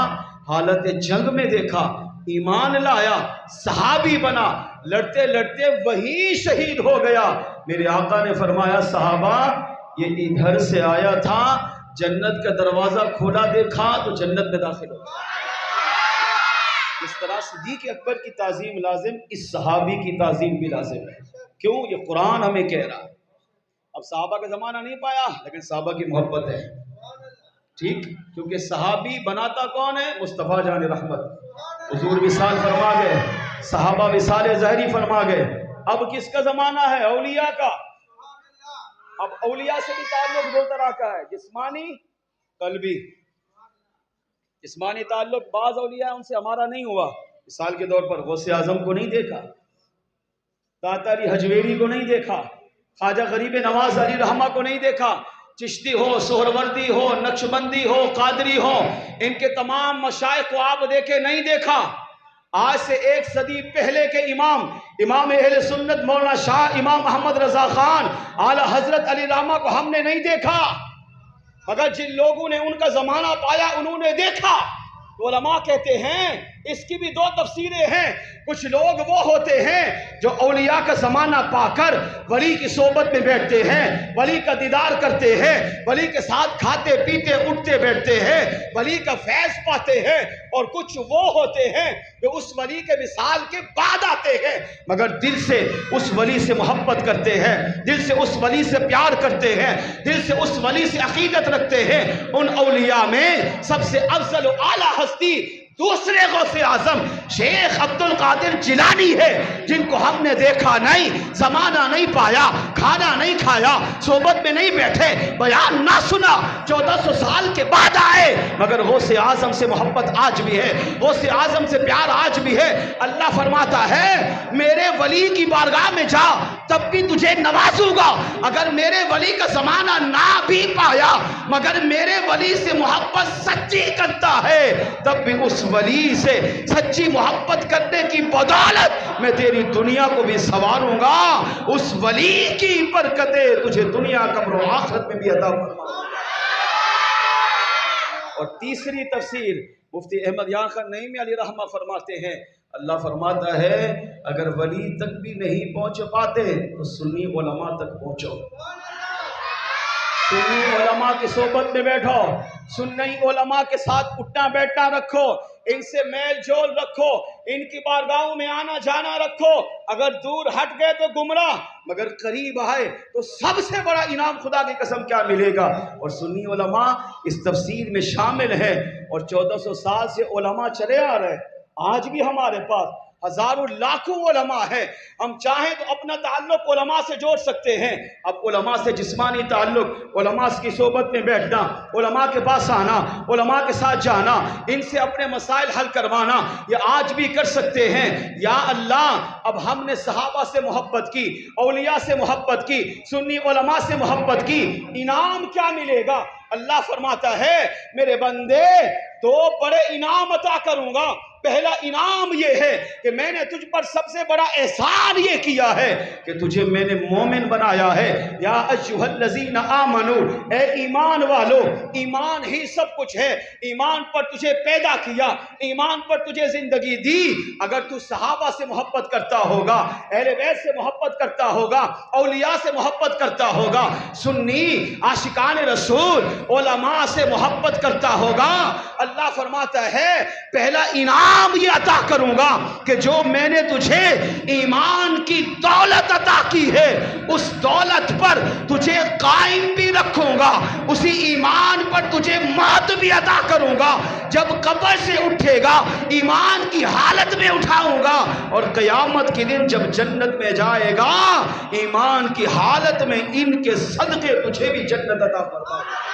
حالت جنگ میں دیکھا، ایمان لایا، صحابی بنا، لڑتے لڑتے وہی شہید ہو گیا. میرے آقا نے فرمایا صحابہ یہ ادھر سے آیا تھا، جنت کا دروازہ کھولا دیکھا تو جنت میں داخل ہو گیا. اس طرح صدیق اکبر کی تعظیم لازم، اس صحابی کی تعظیم بھی لازم ہے. کیوں؟ یہ قرآن ہمیں کہہ رہا ہے. اب صحابہ کا زمانہ نہیں پایا لیکن صحابہ کی محبت ہے. ٹھیک، کیونکہ صحابی بناتا کون ہے؟ مصطفیٰ جان رحمت، حضور وصال فرما گئے، صحابہ وصال ظاہری فرما گئے۔ اب کس کا زمانہ ہے؟ اولیاء کا۔ اب اولیاء سے بھی تعلق دو طرح کا ہے، جسمانی، قلبی۔ جسمانی تعلق بعض اولیاء ان سے ہمارا نہیں ہوا، مثال کے طور پر غوث اعظم کو نہیں دیکھا، داتا علی حجویری کو نہیں دیکھا، خواجہ غریب نواز علی رحمہ کو نہیں دیکھا، چشتی ہو، سہروردی ہو، نقشبندی ہو، قادری ہو، ان کے تمام مشائخ کو آپ دیکھے نہیں دیکھا۔ آج سے 1 صدی پہلے کے امام اہل سنت مولانا شاہ امام احمد رضا خان اعلی حضرت علی رحمہ کو ہم نے نہیں دیکھا، مگر جن لوگوں نے ان کا زمانہ پایا انہوں نے دیکھا۔ علماء کہتے ہیں اس کی بھی 2 تفسیریں ہیں۔ کچھ لوگ وہ ہوتے ہیں جو اولیاء کا زمانہ پا کر ولی کی صحبت میں بیٹھتے ہیں، ولی کا دیدار کرتے ہیں، ولی کے ساتھ کھاتے پیتے اٹھتے بیٹھتے ہیں، ولی کا فیض پاتے ہیں، اور کچھ وہ ہوتے ہیں جو اس ولی کے وصال کے بعد آتے ہیں مگر دل سے اس ولی سے محبت کرتے ہیں، دل سے اس ولی سے پیار کرتے ہیں، دل سے اس ولی سے عقیدت رکھتے ہیں۔ ان اولیاء میں سب سے افضل و اعلیٰ ہستی دوسرے غوث اعظم شیخ عبد القادر جیلانی ہے، جن کو ہم نے دیکھا نہیں، زمانہ نہیں پایا، کھانا نہیں کھایا، صحبت میں نہیں بیٹھے، بیان نہ سنا، 1400 سال کے بعد آئے، مگر غوث اعظم سے محبت آج بھی ہے، غوث اعظم سے پیار آج بھی ہے۔ اللہ فرماتا ہے میرے ولی کی بارگاہ میں جا تب بھی تجھے نوازوں گا، اگر میرے ولی کا زمانہ نہ بھی پایا مگر میرے ولی سے محبت سچی کرتا ہے تب بھی اس ولی سے سچی محبت کرنے کی بدولت میں تیری دنیا کو بھی سنواروں گا، اس ولی کی برکتیں تجھے دنیا قبر و آخرت میں بھی عطا فرماؤں گا۔ اور تیسری تفسیر مفتی احمد یار خان نعیمی علی رحمہ فرماتے ہیں، اللہ فرماتا ہے اگر ولی تک بھی نہیں پہنچ پاتے تو سنی علماء تک پہنچو، سنی علماء کی صحبت میں بیٹھو، سنی علماء کے ساتھ اٹھنا بیٹھنا رکھو، ان سے میل جول رکھو، ان کی بارگاہوں میں آنا جانا رکھو، اگر دور ہٹ گئے تو گمراہ، مگر قریب آئے تو سب سے بڑا انعام خدا کی قسم کیا ملے گا۔ اور سنی علماء اس تفسیر میں شامل ہیں، اور 1400 سال سے علماء چلے آ رہے ہیں، آج بھی ہمارے پاس ہزاروں لاکھوں علماء ہیں، ہم چاہیں تو اپنا تعلق علماء سے جوڑ سکتے ہیں۔ اب علماء سے جسمانی تعلق، علماء کی صحبت میں بیٹھنا، علماء کے پاس آنا، علماء کے ساتھ جانا، ان سے اپنے مسائل حل کروانا، یہ آج بھی کر سکتے ہیں۔ یا اللہ اب ہم نے صحابہ سے محبت کی، اولیاء سے محبت کی، سنی علماء سے محبت کی، انعام کیا ملے گا؟ اللہ فرماتا ہے میرے بندے 2 بڑے انعام عطا کروں گا۔ پہلا انعام یہ ہے کہ میں نے تجھ پر سب سے بڑا احسان یہ کیا ہے کہ تجھے میں نے مومن بنایا ہے۔ یا ایھا الذین آمنو، اے ایمان والو، ایمان ہی سب کچھ ہے، ایمان پر تجھے پیدا کیا، ایمان پر تجھے زندگی دی۔ اگر تو صحابہ سے محبت کرتا ہوگا، اہل بیت سے محبت کرتا ہوگا، اولیاء سے محبت کرتا ہوگا، سنی عاشقان رسول علماء سے محبت کرتا ہوگا، اللہ فرماتا ہے پہلا انعام یہ عطا کروں گا کہ جو میں نے تجھے ایمان کی دولت عطا کی ہے اس دولت پر تجھے قائم بھی رکھوں گا، اسی ایمان پر تجھے موت بھی عطا کروں گا، جب قبر سے اٹھے گا ایمان کی حالت میں اٹھاؤں گا، اور قیامت کے دن جب جنت میں جائے گا ایمان کی حالت میں ان کے صدقے تجھے بھی جنت عطا فرماؤں گا۔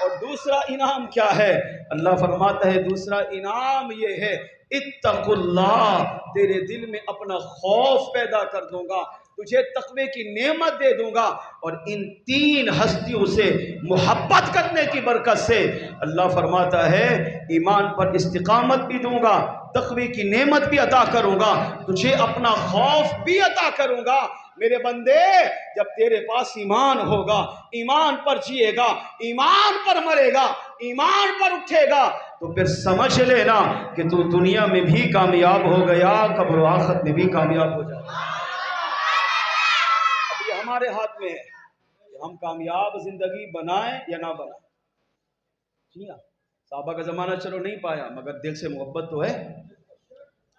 اور دوسرا انعام کیا ہے؟ اللہ فرماتا ہے دوسرا انعام یہ ہے اتقوا اللہ، تیرے دل میں اپنا خوف پیدا کر دوں گا، تجھے تقوی کی نعمت دے دوں گا، اور ان 3 ہستیوں سے محبت کرنے کی برکت سے اللہ فرماتا ہے ایمان پر استقامت بھی دوں گا، تقوی کی نعمت بھی عطا کروں گا، تجھے اپنا خوف بھی عطا کروں گا۔ میرے بندے جب تیرے پاس ایمان ہوگا، ایمان پر جیے گا، ایمان پر مرے گا، ایمان پر اٹھے گا، تو پھر سمجھ لینا کہ تو دنیا میں بھی کامیاب ہو گیا، قبر و آخرت میں بھی کامیاب ہو جائے گا۔ اب یہ ہمارے ہاتھ میں ہے کہ ہم کامیاب زندگی بنائیں یا نہ بنائیں۔ جی ہاں، صحابہ کا زمانہ چلو نہیں پایا مگر دل سے محبت تو ہے۔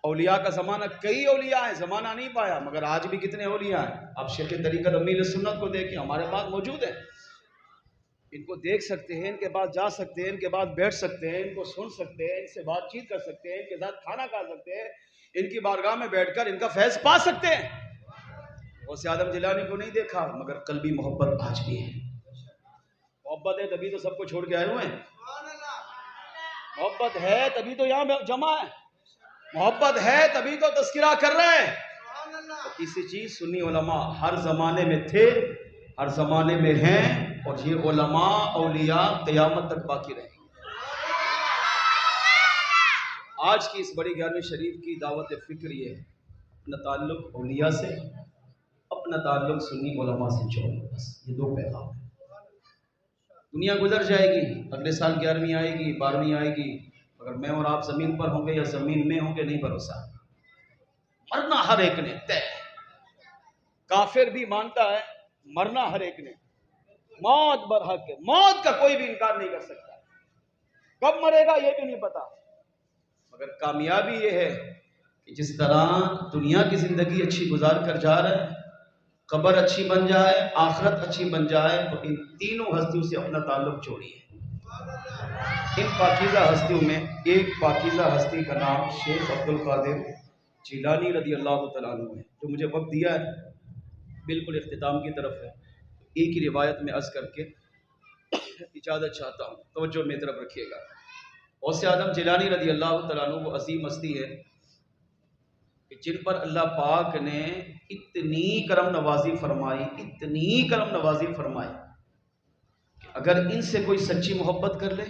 اولیاء کا زمانہ کئی اولیاء ہیں، زمانہ نہیں پایا مگر آج بھی کتنے اولیاء ہیں۔ آپ شیخ طریقت امیل سنت کو دیکھیں، ہمارے پاس موجود ہے۔ ان کو دیکھ سکتے ہیں، ان کے پاس جا سکتے ہیں، ان کے پاس بیٹھ سکتے ہیں، ان کو سن سکتے ہیں، ان سے بات چیت کر سکتے ہیں، ان کے ساتھ کھانا کھا سکتے ہیں، ان کی بارگاہ میں بیٹھ کر ان کا فیض پا سکتے ہیں۔ غوث اعظم جیلانی کو نہیں دیکھا، مگر قلبی محبت آج بھی ہے۔ محبت ہے تبھی تو سب کو چھوڑ کے آئے ہوئے ہیں، محبت ہے تبھی تو یہاں جمع ہے، محبت ہے تبھی تو تذکرہ کر رہے ہیں۔ اسی چیز سنی علماء ہر زمانے میں تھے، ہر زمانے میں ہیں، اور یہ علماء اولیاء قیامت تک باقی رہیں گے۔ آج کی اس بڑی 11ویں شریف کی دعوت فکر یہ ہے، اپنا تعلق اولیاء سے، اپنا تعلق سنی علماء سے جوڑو، بس یہ دو پیغام ہیں۔ دنیا گزر جائے گی، اگلے سال 11ویں آئے گی، 12ویں آئے گی، اگر میں اور آپ زمین پر ہوں گے یا زمین میں ہوں گے نہیں بھروسہ۔ مرنا ہر ایک نے طے، کافر بھی مانتا ہے مرنا ہر ایک نے، موت برحق ہے، موت کا کوئی بھی انکار نہیں کر سکتا، کب مرے گا یہ بھی نہیں پتا، مگر کامیابی یہ ہے کہ جس طرح دنیا کی زندگی اچھی گزار کر جا رہے ہیں، قبر اچھی بن جائے، آخرت اچھی بن جائے، تو ان تینوں ہستیوں سے اپنا تعلق جوڑیے۔ ان پاکیزہ ہستیوں میں ایک پاکیزہ ہستی کا نام شیخ عبد القادر جیلانی رضی اللہ تعالیٰ عنہ ہے، جو مجھے وقت دیا ہے بالکل اختتام کی طرف ہے۔ ایک ہی روایت میں عرض کر کے اجازت چاہتا ہوں، توجہ میری طرف رکھیے گا۔ غوث اعظم جیلانی رضی اللہ تعالیٰ عنہ وہ عظیم ہستی ہے کہ جن پر اللہ پاک نے اتنی کرم نوازی فرمائی، اتنی کرم نوازی فرمائی کہ اگر ان سے کوئی سچی محبت کر لے،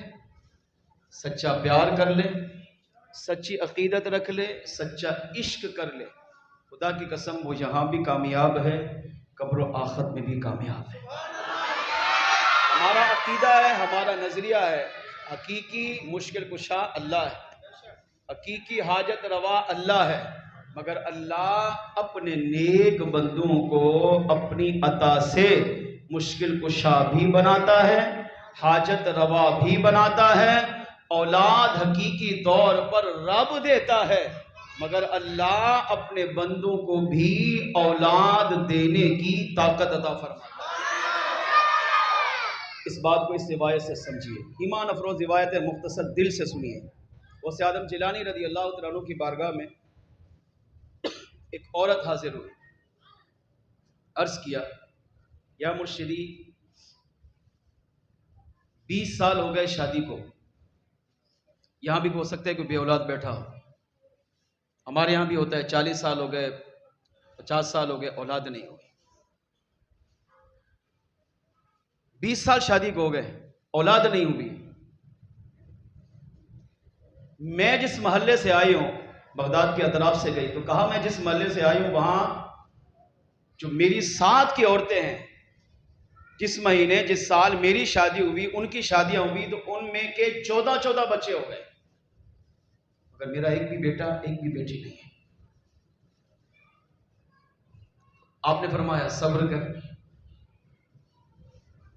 سچا پیار کر لے، سچی عقیدت رکھ لے، سچا عشق کر لے، خدا کی قسم وہ یہاں بھی کامیاب ہے، قبر و آخرت میں بھی کامیاب ہے۔ ہمارا عقیدہ ہے، ہمارا نظریہ ہے، حقیقی مشکل کشا اللہ ہے، حقیقی حاجت روا اللہ ہے، مگر اللہ اپنے نیک بندوں کو اپنی عطا سے مشکل کشا بھی بناتا ہے، حاجت روا بھی بناتا ہے، اولاد حقیقی طور پر رب دیتا ہے، مگر اللہ اپنے بندوں کو بھی اولاد دینے کی طاقت عطا فرماتا ہے۔ اس بات کو اس روایت سے سمجھیے، ایمان افروز روایت ہے، مختصر دل سے سنیے۔ غوث اعظم جیلانی رضی اللہ تعالیٰ عنہ کی بارگاہ میں ایک عورت حاضر ہوئی، عرض کیا یا مرشدی 20 سال ہو گئے شادی کو، یہاں بھی ہو سکتا ہے کہ بے اولاد بیٹھا ہو، ہمارے یہاں بھی ہوتا ہے 40 سال ہو گئے، 50 سال ہو گئے، اولاد نہیں ہوئی، 20 سال شادی کو ہو گئے، اولاد نہیں ہوئی۔ میں جس محلے سے آئی ہوں، بغداد کے اطراف سے گئی تو کہا میں جس محلے سے آئی ہوں وہاں جو میری ساتھ کی عورتیں ہیں، جس مہینے جس سال میری شادی ہوئی ان کی شادیاں ہوئی تو ان میں کے 14 بچے ہو گئے، مگر میرا ایک بھی بیٹا ایک بھی بیٹی نہیں ہے۔ آپ نے فرمایا صبر کر،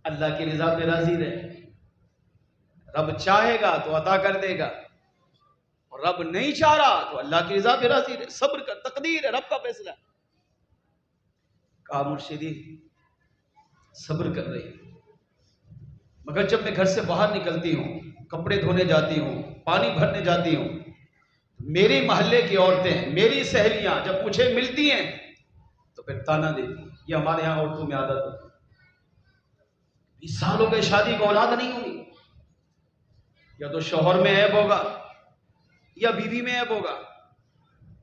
اللہ کی رضا پہ راضی رہے، رب چاہے گا تو عطا کر دے گا، اور رب نہیں چاہ رہا تو اللہ کی رضا پہ راضی رہے، صبر کر، تقدیر ہے، رب کا فیصلہ ہے۔ کہا مرشدی صبر کر رہی ہوں، مگر جب میں گھر سے باہر نکلتی ہوں، کپڑے دھونے جاتی ہوں، پانی بھرنے جاتی ہوں، میری محلے کی عورتیں، میری سہیلیاں جب مجھے ملتی ہیں تو پھر تانا دیتی ہیں۔ یہ ہمارے یہاں عورتوں میں عادت ہوتی ہے، 20 سال ہو گئے شادی کو اولاد نہیں ہوئی، یا تو شوہر میں عیب ہوگا یا بیوی میں عیب ہوگا،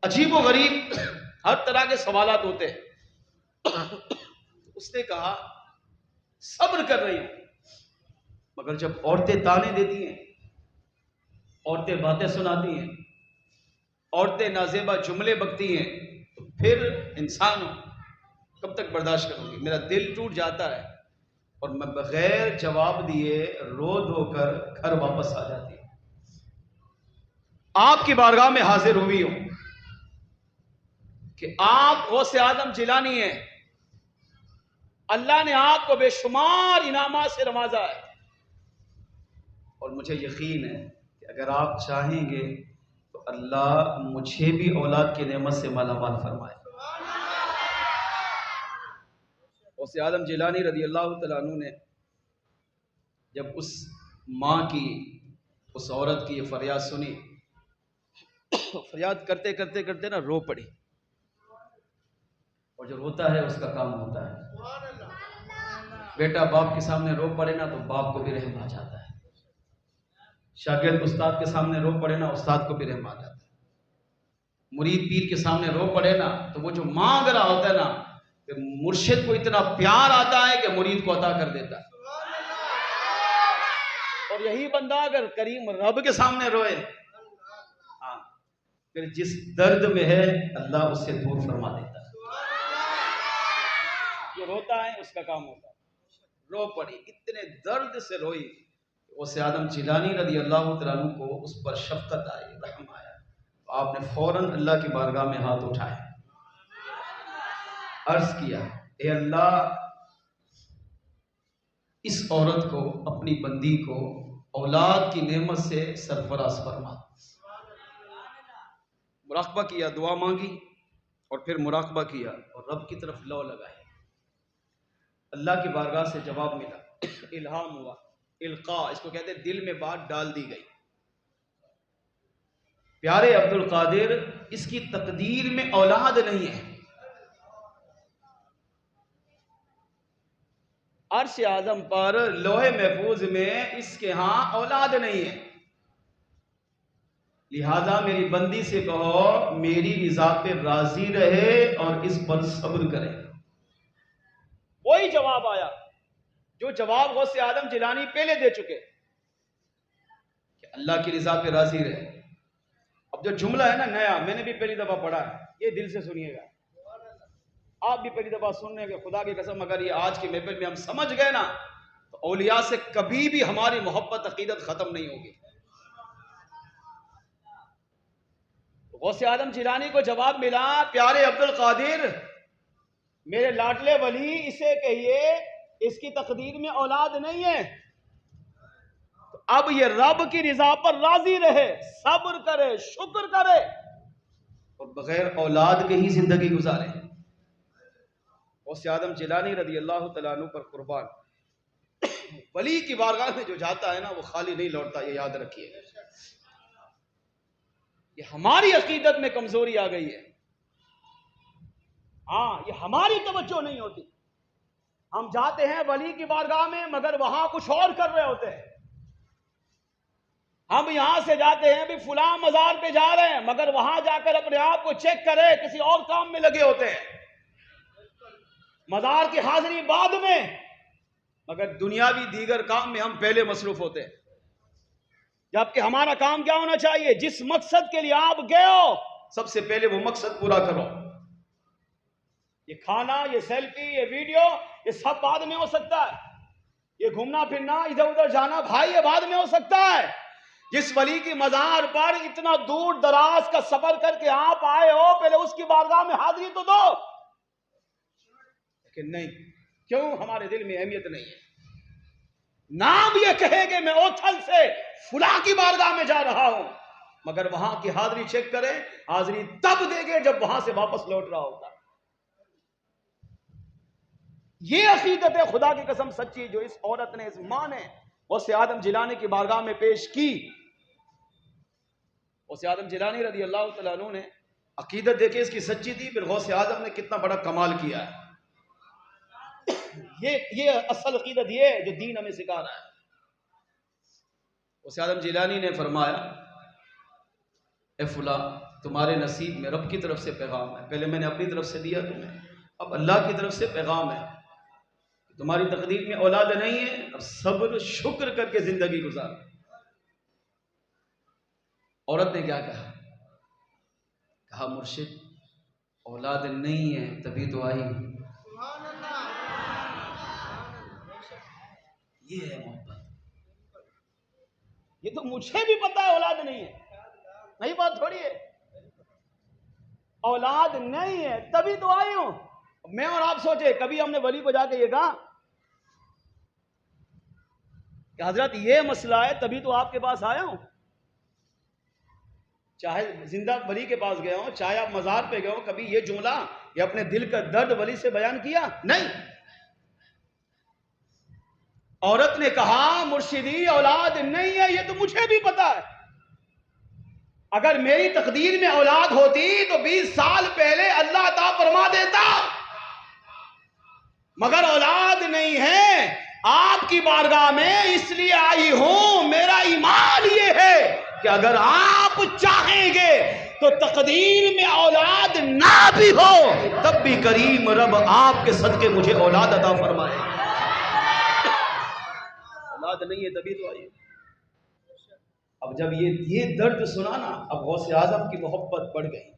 عجیب و غریب ہر طرح کے سوالات ہوتے ہیں۔ اس نے کہا صبر کر رہی ہوں، مگر جب عورتیں تانے دیتی ہیں، عورتیں باتیں سناتی ہیں، عورتیں نازیبہ جملے بکتی ہیں، تو پھر انسان کب تک برداشت کروں گی؟ میرا دل ٹوٹ جاتا ہے اور میں بغیر جواب دیے رو دھو کر گھر واپس آ جاتی ہوں۔ آپ کی بارگاہ میں حاضر ہوئی ہوں کہ آپ غوث اعظم جیلانی ہیں، اللہ نے آپ کو بے شمار انعامات سے نوازا ہے، اور مجھے یقین ہے کہ اگر آپ چاہیں گے تو اللہ مجھے بھی اولاد کی نعمت سے مالا مال فرمائے۔ غوث اعظم جیلانی رضی اللہ تعالیٰ عنہ نے جب اس ماں کی، اس عورت کی یہ فریاد سنی، فریاد کرتے کرتے کرتے نا رو پڑی. اور جو روتا ہے اس کا کام ہوتا ہے. بیٹا باپ کے سامنے رو پڑے نا تو باپ کو بھی رحم آ جاتا ہے. شاگرد استاد کے سامنے رو پڑے نا استاد کو بھی رحم آ جاتا ہے. مرید پیر کے سامنے رو پڑے نا تو وہ جو مانگ رہا ہوتا ہے نا، پھر مرشد کو اتنا پیار آتا ہے کہ مرید کو عطا کر دیتا ہے. اور یہی بندہ اگر کریم رب کے سامنے روئے، پھر جس درد میں ہے اللہ اس سے دور فرما دیتا ہے. جو روتا ہے اس کا کام ہوتا ہے. رو پڑی، اتنے درد سے روئی. غوث آدم جیلانی رضی اللہ تعالیٰ عنہ کو اس پر شفقت آئی، رحم آیا. آپ نے فوراً اللہ کی بارگاہ میں ہاتھ اٹھائے، عرض کیا اے اللہ اس عورت کو، اپنی بندی کو اولاد کی نعمت سے سرفراز فرما. مراقبہ کیا، دعا مانگی اور پھر مراقبہ کیا اور رب کی طرف لو لگائی. اللہ کی بارگاہ سے جواب ملا، الہام ہوا، القاء اس کو کہتے ہیں، دل میں بات ڈال دی گئی. پیارے عبد القادر، اس کی تقدیر میں اولاد نہیں ہے. عرش اعظم پر لوح محفوظ میں اس کے ہاں اولاد نہیں ہے. لہذا میری بندی سے کہو میری رضا پہ راضی رہے اور اس پر صبر کرے. وہی جواب آیا جو جواب غوث آدم جیلانی پہلے دے چکے کہ اللہ کی رضا پہ راضی رہے. اب جو جملہ ہے نا نیا، میں نے بھی پہلی دفعہ پڑھا ہے، یہ دل سے سنیے گا. آپ بھی پہلی دفعہ سننے کے، خدا کی قسم اگر یہ آج کی محفل میں ہم سمجھ گئے نا تو اولیاء سے کبھی بھی ہماری محبت عقیدت ختم نہیں ہوگی. غوث آدم جیلانی کو جواب ملا، پیارے عبد القادر میرے لاڈلے ولی، اسے کہیے اس کی تقدیر میں اولاد نہیں ہے، تو اب یہ رب کی رضا پر راضی رہے، صبر کرے، شکر کرے اور بغیر اولاد کے ہی زندگی گزارے. غوث آدم جیلانی رضی اللہ تعالیٰ عنہ پر قربان. ولی کی بارگاہ میں جو جاتا ہے نا وہ خالی نہیں لوٹتا، یہ یاد رکھیے. یہ ہماری عقیدت میں کمزوری آ گئی ہے. ہاں، یہ ہماری توجہ نہیں ہوتی. ہم جاتے ہیں ولی کی بارگاہ میں مگر وہاں کچھ اور کر رہے ہوتے ہیں. ہم یہاں سے جاتے ہیں بھی فلاں مزار پہ جا رہے ہیں مگر وہاں جا کر اپنے آپ کو چیک کرے، کسی اور کام میں لگے ہوتے ہیں. مزار کی حاضری بعد میں مگر دنیاوی دیگر کام میں ہم پہلے مصروف ہوتے ہیں. جبکہ ہمارا کام کیا ہونا چاہیے؟ جس مقصد کے لیے آپ گئے ہو سب سے پہلے وہ مقصد پورا کرو. یہ کھانا، یہ سیلفی، یہ ویڈیو، یہ سب بعد میں ہو سکتا ہے. یہ گھومنا پھرنا، ادھر ادھر جانا، بھائی یہ بعد میں ہو سکتا ہے. جس ولی کی مزار پر اتنا دور دراز کا سفر کر کے آپ آئے ہو پہلے اس کی بارگاہ میں حاضری تو دو. لیکن نہیں، کیوں؟ ہمارے دل میں اہمیت نہیں ہے. نام یہ کہے کہ میں اوتھل سے فلاں کی بارگاہ میں جا رہا ہوں مگر وہاں کی حاضری چیک کرے، حاضری تب دے گے جب وہاں سے واپس لوٹ رہا ہوتا. یہ عقیدت ہے خدا کی قسم سچی جو اس عورت نے، اس ماں نے غوث آدم جیلانی کی بارگاہ میں پیش کی. غوث آدم جیلانی رضی اللہ تعالیٰ عنہ نے عقیدت دیکھے اس کی سچی تھی. پھر غوث آدم نے کتنا بڑا کمال کیا ہے. یہ اصل عقیدت یہ ہے جو دین ہمیں سکھا رہا ہے. غوث آدم جیلانی نے فرمایا اے فلاں، تمہارے نصیب میں رب کی طرف سے پیغام ہے. پہلے میں نے اپنی طرف سے دیا تمہیں، اب اللہ کی طرف سے پیغام ہے. تمہاری تقدیر میں اولاد نہیں ہے، اب صبر شکر کر کے زندگی گزار. عورت نے کیا کہا؟ کہا مرشد اولاد نہیں ہے تبھی تو آئی. یہ ہے محبت. یہ تو مجھے بھی پتا ہے اولاد نہیں ہے، نہیں بات تھوڑی ہے. اولاد نہیں ہے تبھی تو آئی ہوں. میں اور آپ سوچے کبھی ہم نے ولی کو جا کے یہ کہا کہ حضرت یہ مسئلہ ہے تبھی تو آپ کے پاس آیا ہوں؟ چاہے زندہ ولی کے پاس گیا ہوں، چاہے آپ مزار پہ گئے ہوں، کبھی یہ جملہ یا اپنے دل کا درد ولی سے بیان کیا؟ نہیں. عورت نے کہا مرشدی اولاد نہیں ہے، یہ تو مجھے بھی پتا ہے، اگر میری تقدیر میں اولاد ہوتی تو 20 سال پہلے اللہ عطا فرما دیتا، مگر اولاد نہیں ہے، آپ کی بارگاہ میں اس لیے آئی ہوں، میرا ایمان یہ ہے کہ اگر آپ چاہیں گے تو تقدیر میں اولاد نہ بھی ہو تب بھی کریم رب آپ کے صدقے مجھے اولاد عطا فرمائے۔ اولاد نہیں ہے تبھی تو آئی۔ اب جب یہ درد سنا نا، اب غوث اعظم کی محبت بڑھ گئی۔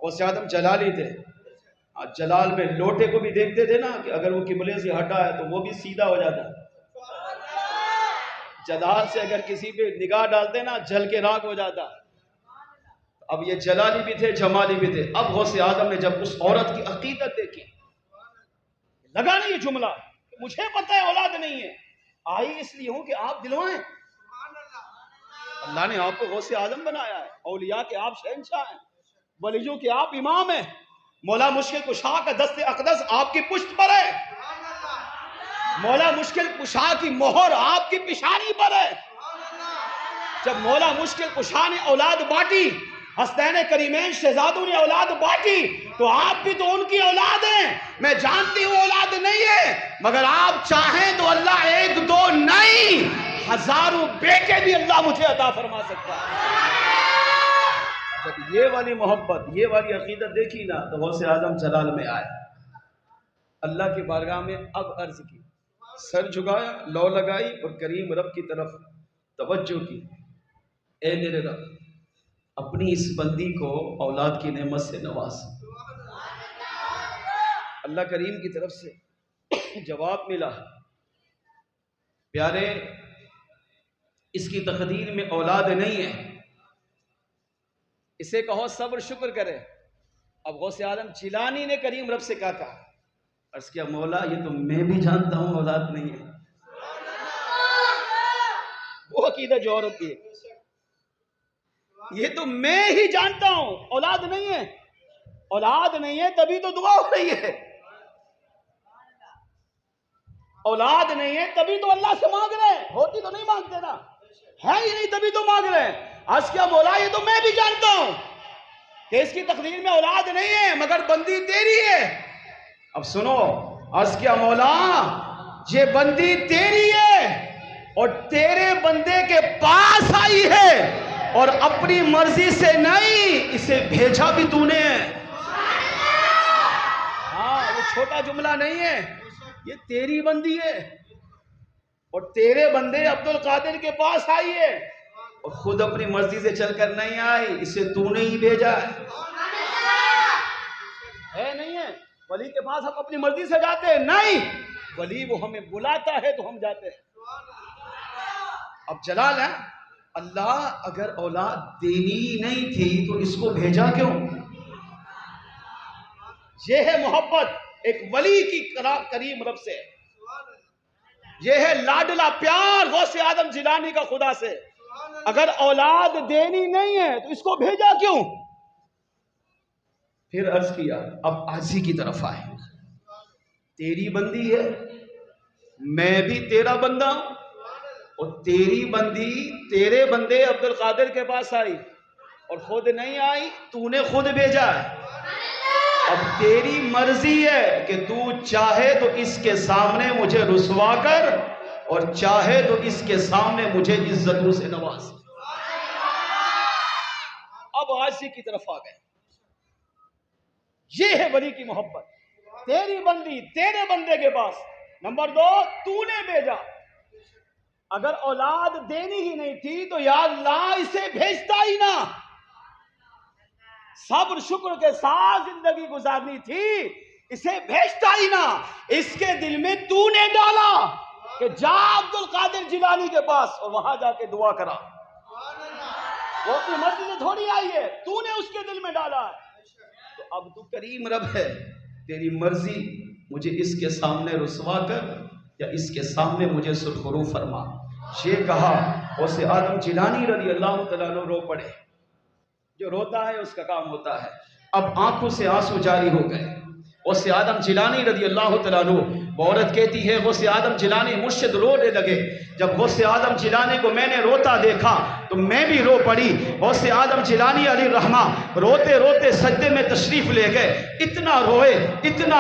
غوث اعظم جلالی تھے، جلال میں لوٹے کو بھی دیکھتے تھے نا کہ اگر وہ قبلے سے ہٹا ہے تو وہ بھی سیدھا ہو جاتا ہے، جلال سے اگر کسی پہ نگاہ ڈالتے نا جل کے راکھ ہو جاتا۔ اب یہ جلالی بھی تھے جمالی بھی تھے۔ اب غوث اعظم نے جب اس عورت کی عقیدت دیکھی، لگا نہیں یہ جملہ کہ مجھے پتہ ہے اولاد نہیں ہے، آئی اس لیے ہوں کہ آپ دلوائیں۔ اللہ نے آپ کو غوث اعظم بنایا ہے، اولیاء کے آپ شہنشاہ ہیں، ولیوں کے آپ امام ہیں، مولا مشکل کشا کا دست اقدس آپ کی پشت پر ہے، مولا مشکل کشا کی مہر آپ کی پیشانی پر ہے۔ جب مولا مشکل کشا نے اولاد بانٹی، حسنین کریمین شہزادوں نے اولاد بانٹی، تو آپ بھی تو ان کی اولاد ہیں۔ میں جانتی ہوں اولاد نہیں ہے، مگر آپ چاہیں تو اللہ ایک دو نہیں ہزاروں بیٹے بھی اللہ مجھے عطا فرما سکتا ہے۔ جب یہ والی محبت، یہ والی عقیدت دیکھی نا تو غوث اعظم جلال میں آئے، اللہ کی بارگاہ میں اب عرض کی، سر جھکایا، لو لگائی اور کریم رب کی طرف توجہ کی، اے میرے رب اپنی اس بندی کو اولاد کی نعمت سے نواز۔ اللہ کریم کی طرف سے جواب ملا، پیارے اس کی تقدیر میں اولاد نہیں ہے، اسے کہو صبر شکر کرے۔ اب غوث اعظم جیلانی نے کریم رب سے کہا، عرض کیا مولا یہ تو میں بھی جانتا ہوں اولاد نہیں ہے، وہ عقیدہ جو عورت کی ہے، یہ تو میں ہی جانتا ہوں اولاد نہیں ہے، اولاد نہیں ہے تبھی تو دعا ہو رہی ہے، اولاد نہیں ہے تبھی تو اللہ سے مانگ رہے ہیں، ہوتی تو نہیں مانگتے نا، ہے ہی نہیں تبھی تو مانگ رہے ہیں۔ عرض کیا مولا یہ تو میں بھی جانتا ہوں کہ اس کی تقدیر میں اولاد نہیں ہے، مگر بندی تیری ہے۔ اب سنو، عرض کیا مولا یہ بندی تیری ہے اور تیرے بندے کے پاس آئی ہے اور اپنی مرضی سے نہیں، اسے بھیجا بھی تو نے ہے۔ ہاں یہ چھوٹا جملہ نہیں ہے، یہ تیری بندی ہے اور تیرے بندے عبد القادر کے پاس آئی ہے اور خود اپنی مرضی سے چل کر نہیں آئی، اسے تو نے ہی بھیجا ہے نہیں ہے۔ ولی کے پاس ہم اپنی مرضی سے جاتے ہیں نہیں، ولی وہ ہمیں بلاتا ہے تو ہم جاتے ہیں۔ اب جلال ہے، اللہ اگر اولاد دینی ہی نہیں تھی تو اس کو بھیجا کیوں؟ یہ ہے محبت ایک ولی کی کریم رب سے، یہ ہے لاڈلا پیار غوث اعظم جیلانی کا خدا سے۔ اگر اولاد دینی نہیں ہے تو اس کو بھیجا کیوں؟ پھر عرض کیا، اب عاجزی کی طرف آئے، تیری بندی ہے، میں بھی تیرا بندہ ہوں، اور تیری بندی تیرے بندے عبد القادر کے پاس آئی اور خود نہیں آئی، تو نے خود بھیجا ہے۔ اب تیری مرضی ہے کہ تو چاہے تو اس کے سامنے مجھے رسوا کر اور چاہے تو اس کے سامنے مجھے عزتوں سے نواز۔ اب عاجزی کی طرف آ گئے، یہ ہے ولی کی محبت، تیری بندی تیرے بندے کے پاس۔ نمبر 2، تو نے بھیجا، اگر اولاد دینی ہی نہیں تھی تو یا اللہ اسے بھیجتا ہی نہ، صبر شکر کے ساتھ زندگی گزارنی تھی، اسے بھیجتا ہی نہ۔ اس کے دل میں تو نے ڈالا کہ جا عبد القادر جیلانی کے پاس اور وہاں جا کے دعا کرا، وہ اپنی مرضی سے تھوڑی آئی ہے، تو نے اس کے دل میں ڈالا ہے۔ تو اب تو کریم رب ہے، تیری مرضی، مجھے اس کے سامنے رسوا کر یا اس کے سامنے مجھے سرخرو فرما۔ یہ کہا غوث اعظم جیلانی رضی اللہ تعالیٰ عنہ رو پڑے، جو روتا ہے اس کا کام ہوتا ہے۔ اب آنکھوں سے آنسو جاری ہو گئے، غوث اعظم جیلانی رضی اللہ تعالیٰ عنہ وہ عورت کہتی ہے غوث آدم جیلانی مجھ سے رونے لگے، جب غوث آدم جیلانی کو میں نے روتا دیکھا تو میں بھی رو پڑی۔ غوث آدم جیلانی علیہ الرحمہ روتے روتے سجدے میں تشریف لے گئے، اتنا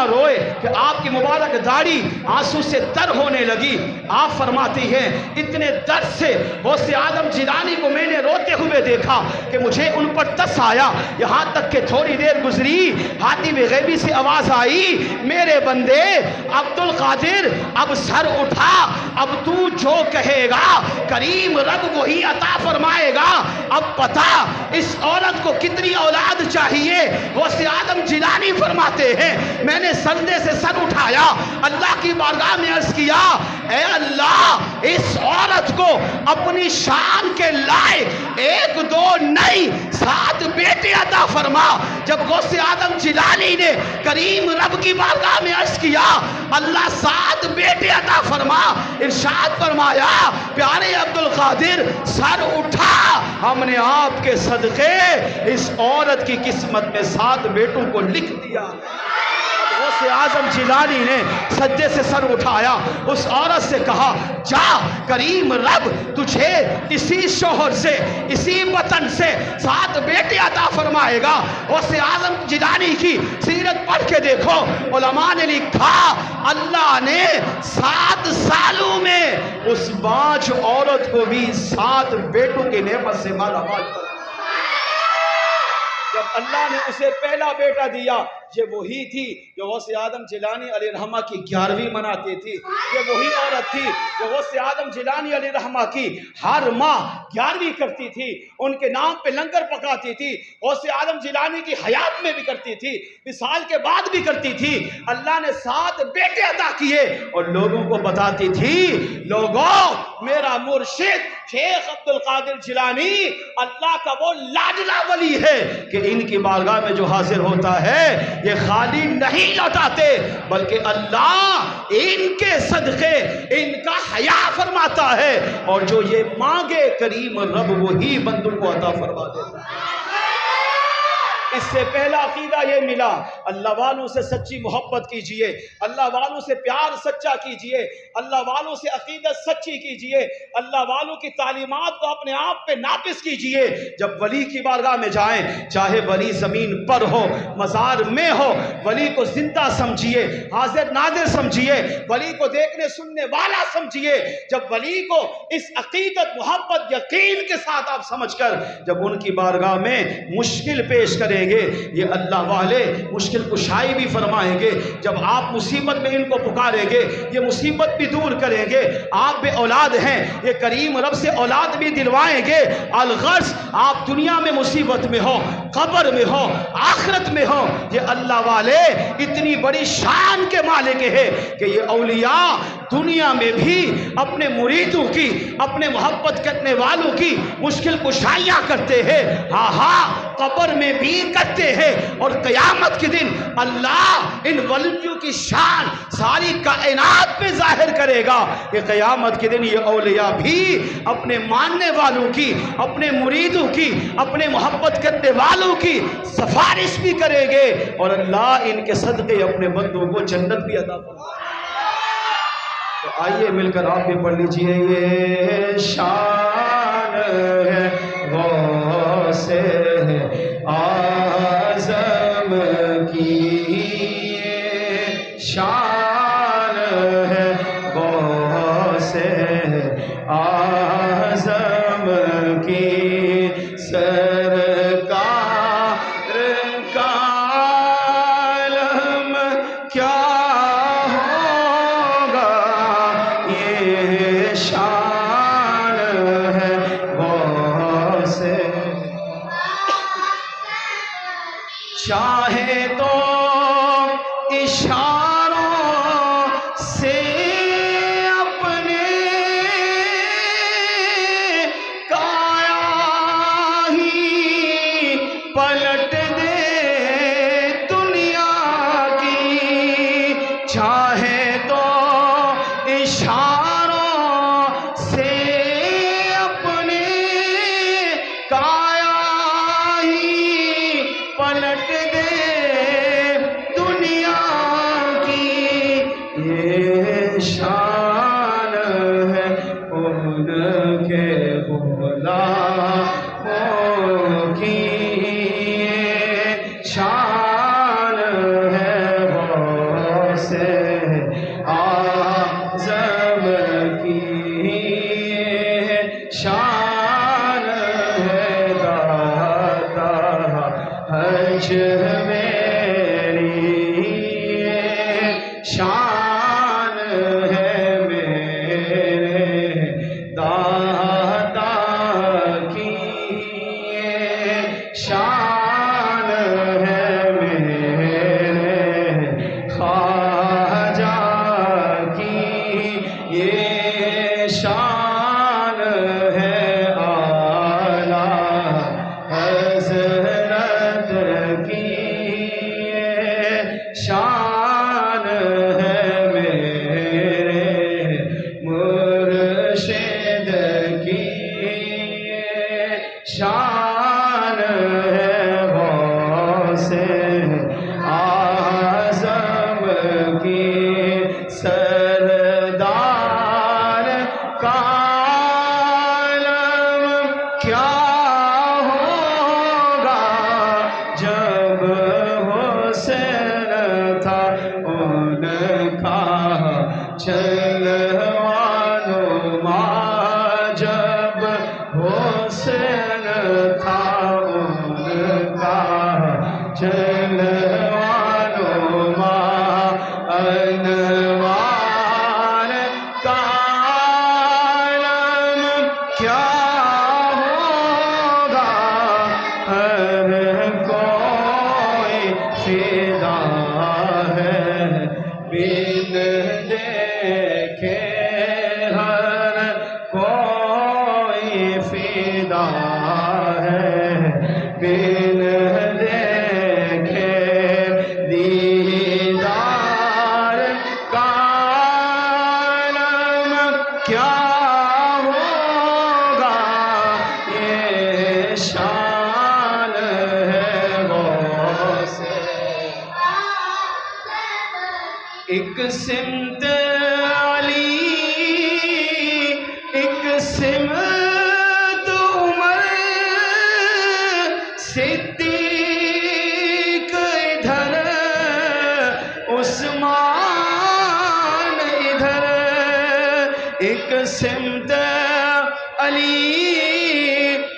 روئے کہ آپ کی مبارک داڑھی آنسو سے تر ہونے لگی۔ آپ فرماتی ہیں اتنے درد سے غوث آدم جیلانی کو میں نے روتے ہوئے دیکھا کہ مجھے ان پر ترس آیا، یہاں تک کہ تھوڑی دیر گزری، حاتم غیبی سے آواز آئی، میرے بندے عبد القادر اب سر اٹھا، اب تو جو کہے گا کریم رب وہی عطا فرمائے گا۔ اب پتا اس عورت کو کتنی اولاد چاہیے؟ غوث آدم جیلانی فرماتے ہیں میں نے سجدے سے سر اٹھایا، اللہ کی بارگاہ میں عرض کیا اے اللہ اس عورت کو اپنی شان کے لائق 1 2 نہیں 7 بیٹے عطا فرما۔ جب غوث آدم جیلانی نے کریم رب کی بارگاہ میں عرض کیا اللہ 7 بیٹے عطا فرما، ارشاد فرمایا پیارے عبد القادر سر اٹھا، ہم نے آپ کے صدقے اس عورت کی قسمت میں 7 بیٹوں کو لکھ دیا۔ غوث آدم جیلانی نے سجدے سے سر اٹھایا، اس عورت سے کہا جا کریم رب تجھے اسی شوہر سے اسی وطن سے 7 بیٹے عطا فرمائے گا۔ غوث آدم جیلانی کی سیرت پڑھ کے دیکھو، علماء نے لکھا اللہ نے 7 سالوں میں اس باج عورت کو بھی 7 بیٹوں کی نعمت سے مالا مال کر۔ جب اللہ نے اسے پہلا بیٹا دیا، یہ وہی تھی جو غوث آدم جیلانی علیہ الرحمہ کی 11ویں مناتی تھی، یہ وہی عورت تھی جو غوث آدم جیلانی علیہ الرحمہ کی ہر ماہ 11ویں کرتی تھی، ان کے نام پہ لنگر پکاتی تھی، غوث آدم جیلانی کی حیات میں بھی کرتی تھی، وصال کے بعد بھی کرتی تھی۔ اللہ نے 7 بیٹے عطا کیے اور لوگوں کو بتاتی تھی لوگوں میرا مرشد شیخ عبد القادر جیلانی اللہ کا وہ لاڈلا ولی ہے کہ ان کی بارگاہ میں جو حاضر ہوتا ہے یہ خالی نہیں لوٹاتے بلکہ اللہ ان کے صدقے ان کا حیا فرماتا ہے، اور جو یہ مانگے کریم رب وہی بندوں کو عطا فرما دیتا ہے۔ اس سے پہلا عقیدہ یہ ملا اللہ والوں سے سچی محبت کیجئے، اللہ والوں سے پیار سچا کیجئے، اللہ والوں سے عقیدت سچی کیجئے، اللہ والوں کی تعلیمات کو اپنے آپ پہ نافذ کیجئے۔ جب ولی کی بارگاہ میں جائیں چاہے ولی زمین پر ہو مزار میں ہو، ولی کو زندہ سمجھیے، حاضر ناظر سمجھیے، ولی کو دیکھنے سننے والا سمجھیے۔ جب ولی کو اس عقیدت محبت یقین کے ساتھ آپ سمجھ کر جب ان کی بارگاہ میں مشکل پیش کریں گے یہ اللہ والے مشکل کشائی بھی فرمائیں گے۔ جب آپ مصیبت میں ان کو پکاریں گے یہ مصیبت بھی دور کریں گے۔ آپ بے اولاد ہیں یہ کریم رب سے اولاد بھی دلوائیں گے۔ الغرض آپ دنیا میں مصیبت میں ہو، قبر میں ہو، آخرت میں ہو، یہ اللہ والے اتنی بڑی شان کے مالک ہیں کہ یہ اولیاء دنیا میں بھی اپنے مریدوں کی اپنے محبت کرنے والوں کی مشکل کشائیاں کرتے ہیں، ہاں قبر میں بھی کرتے ہیں، اور قیامت کے دن اللہ ان ولیوں کی شان ساری کائنات میں ظاہر کرے گا کہ قیامت کے دن یہ اولیاء بھی اپنے ماننے والوں کی اپنے مریدوں کی اپنے محبت کرنے والوں کی سفارش بھی کریں گے، اور اللہ ان کے صدقے اپنے بندوں کو جنت بھی عطا فرمائے گا۔ تو آئیے مل کر آپ بھی پڑھ لیجئے یہ شان ہے غوث اعظم کی، شان ہے غوث اعظم کی، سرکار کا عالم کیا چاہے تو اشاروں سے اپنے کایا ہی پلٹ دے دنیا کی، چاہے تو اشاروں سے اپنے کایا ہی پلٹ دے حسن تھا ان کا جلوانما انوار کا عالم کیا ہوگا ہر کوئی فدا ہے بن دیکھے ہر کوئی فدا ہے بن دیکھے دیدار کا عالم کیا ہوگا یہ شان ہے غوث ایک سمت علی ایک سمت عمر صدیق ادھر عثمان ادھر ایک سمت علی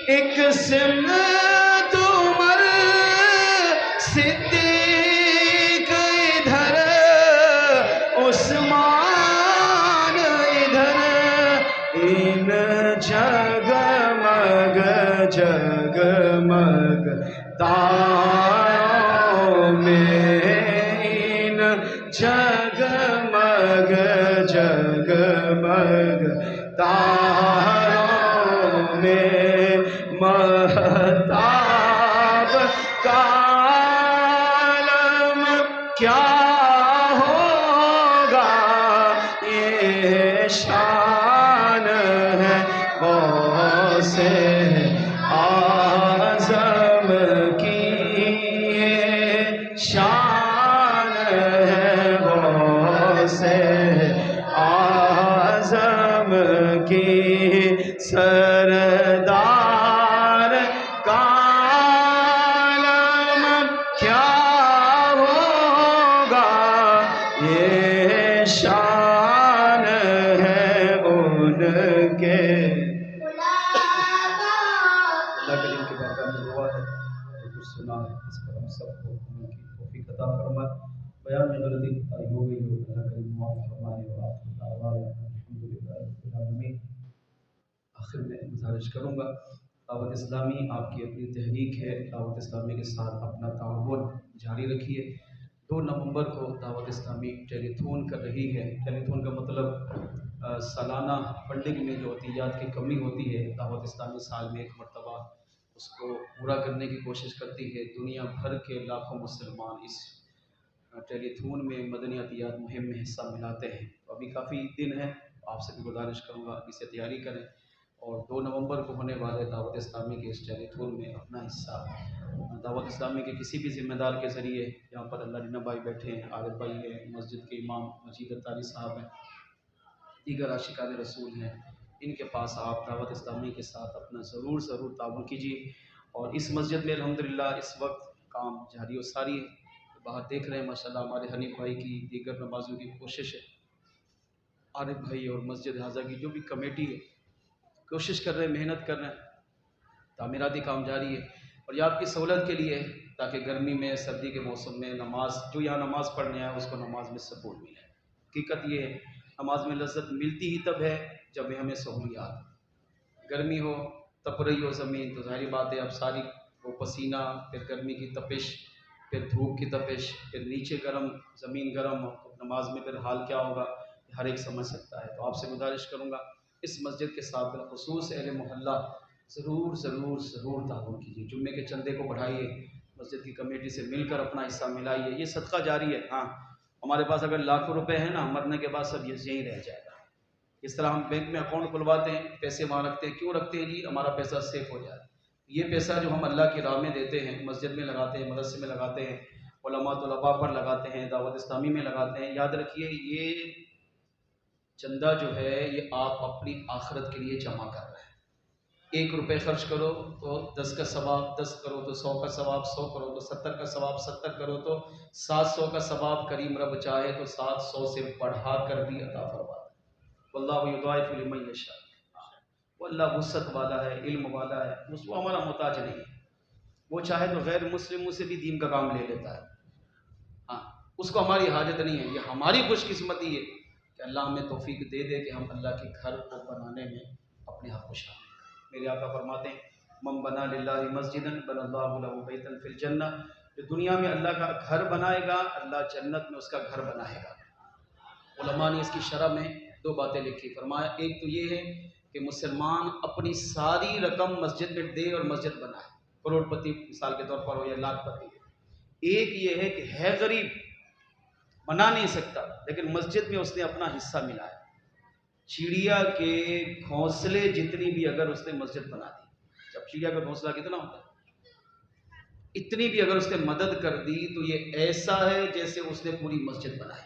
ایک سمت عمر صدیق ادھر عثمان ادھر ان جگمگ جگمگ تاروں میں ان جگمگ جگمگ تاروں میں مہتاب کا عالم کیا ہوگا یہ شان ہے غوث اعظم کی یہ شان ہے غوث اعظم کی سردار کا عالم کیا ہوگا یہ شان ہے ان کے اللہ کریم کی بارگاہ میں دعا ہے جو کچھ سنا ہے اس پر ہم سب کو عمل کی توفیق عطا فرمائے بیان میں غلطی کوتاہی ہو گئی ہو اللہ کریم معاف فرمائے وآخر دعوانا الحمدللہ رب العالمین آخر میں گزارش کروں گا دعوت اسلامی آپ کی اپنی تحریک ہے دعوت اسلامی کے ساتھ اپنا تعاون جاری رکھیے 2 نومبر کو دعوت اسلامی ٹیلی تھون کر رہی ہے ٹیلی تھون کا مطلب سالانہ فنڈنگ میں جو عطیات کی کمی ہوتی ہے دعوت اسلامی سال میں 1 مرتبہ اس کو پورا کرنے کی کوشش کرتی ہے دنیا بھر کے لاکھوں مسلمان اس ٹیلی تھون میں مدنی عطیات مہم میں حصہ ملاتے ہیں تو ابھی کافی دن ہے آپ سے بھی گزارش کروں گا ابھی سے تیاری کریں اور 2 نومبر کو ہونے والے دعوت اسلامی کے اس ٹیلی تھون میں اپنا حصہ دعوت اسلامی کے کسی بھی ذمہ دار کے ذریعے یہاں پر اللہ جنہ بھائی بیٹھے ہیں عارف بھائی ہیں مسجد کے امام مجید الطاری صاحب ہیں دیگر عاشقان رسول ہیں ان کے پاس آپ دعوت اسلامی کے ساتھ اپنا ضرور تعاون کیجیے اور اس مسجد میں الحمدللہ اس وقت کام جاری و ساری ہے باہر دیکھ رہے ہیں ماشاءاللہ ہمارے حنیف بھائی کی دیگر نمازوں کی کوشش ہے عارف بھائی اور مسجد حاضہ کی جو بھی کمیٹی ہے کوشش کر رہے ہیں محنت کر رہے ہیں تعمیراتی کام جاری ہے اور یہ آپ کی سہولت کے لیے تاکہ گرمی میں سردی کے موسم میں نماز جو یہاں نماز پڑھنے آئے اس کو نماز میں سکون ملے حقیقت یہ ہے نماز میں لذت ملتی ہی تب ہے جب ہمیں سہولیات گرمی ہو تپ رہی ہو زمین تو ظاہری بات ہے اب ساری وہ پسینہ پھر گرمی کی تپش پھر دھوپ کی تپش پھر نیچے گرم زمین گرم ہو تو نماز میں پھر حال کیا ہوگا ہر ایک سمجھ سکتا ہے تو آپ سے گزارش کروں گا اس مسجد کے ساتھ بالخصوص اہل محلہ ضرور تعاون کیجیے جمعے کے چندے کو بڑھائیے مسجد کی کمیٹی سے مل کر اپنا حصہ ملائیے یہ صدقہ جاری ہے ہاں ہمارے پاس اگر لاکھوں روپے ہیں نا مرنے کے بعد سب یہیں رہ جائے گا اس طرح ہم بینک میں اکاؤنٹ کھلواتے ہیں پیسے وہاں رکھتے ہیں کیوں رکھتے ہیں جی ہمارا پیسہ سیف ہو جائے یہ پیسہ جو ہم اللہ کی راہ میں دیتے ہیں مسجد میں لگاتے ہیں مدرسے میں لگاتے ہیں علماء طلباء پر لگاتے ہیں دعوت اسلامی میں لگاتے ہیں یاد رکھیے یہ چندہ جو ہے یہ آپ اپنی آخرت کے لیے جمع کر رہے ہیں 1 روپے خرچ کرو تو 10 کا ثواب 10 کرو تو 100 کا ثواب 100 کرو تو 70 کا ثواب 70 کرو تو 700 کا ثواب کریم رب چاہے تو 700 سے بڑھا کر بھی عطا فرماتا ہے واللہ یضاعف لمن یشاء وہ اللہ وسعت والا ہے، علم والا ہے، اس کو ہمارا محتاج نہیں ہے۔ وہ چاہے تو غیر مسلموں سے بھی دین کا کام لے لیتا ہے، ہاں اس کو ہماری حاجت نہیں ہے۔ یہ ہماری خوش قسمتی ہے کہ اللہ ہمیں توفیق دے دے کہ ہم اللہ کے گھر کو بنانے میں اپنے حق کو شامل کریں۔ میرے آقا فرماتے ہیں من بنا للہ مسجدا بنى اللہ لہ بیتا فی الجنہ، جو دنیا میں اللہ کا گھر بنائے گا اللہ جنت میں اس کا گھر بنائے گا۔ علماء نے اس کی شرح میں دو باتیں لکھی، فرمایا ایک تو یہ ہے کہ مسلمان اپنی ساری رقم مسجد میں دے اور مسجد بنائے، کروڑ پتی مثال کے طور پر ہو یا لاکھ پتی۔ ایک یہ ہے کہ ہے غریب بنا نہیں سکتا لیکن مسجد میں اس نے اپنا حصہ ملایا، چڑیا کے گھونسلے جتنی بھی اگر اس نے مسجد بنا دی، جب چڑیا کا گھونسلہ کتنا ہوتا ہے، اتنی بھی اگر اس نے مدد کر دی تو یہ ایسا ہے جیسے اس نے پوری مسجد بنائی۔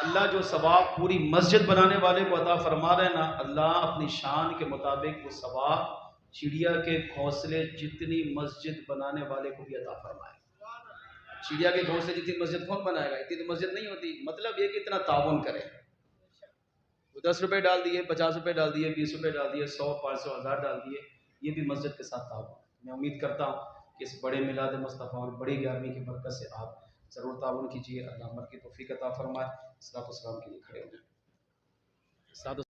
اللہ جو ثواب پوری مسجد بنانے والے کو عطا فرما رہے ہیں نا، اللہ اپنی شان کے مطابق وہ ثواب چڑیا کے گھونسلے جتنی مسجد بنانے والے کو بھی عطا فرمائے۔ چڑیا کے گھونسلے جتنی مسجد کون بنائے گا؟ اتنی تو مسجد نہیں ہوتی۔ مطلب یہ کہ اتنا تعاون کرے، 10 روپے ڈال دیے، 50 روپے ڈال دیے، 20 روپے ڈال دیے، 100 500 1000 ڈال دیے، یہ بھی مسجد کے ساتھ تعاون۔ میں امید کرتا ہوں کہ اس بڑے میلاد مصطفیٰ اور بڑی 11ویں کی برکت سے آپ ضرور تعاون کیجیے۔ اللہ عمل کی توفیق عطا فرمائے۔ صلاۃ و سلام کے لیے کھڑے ہو جائیں۔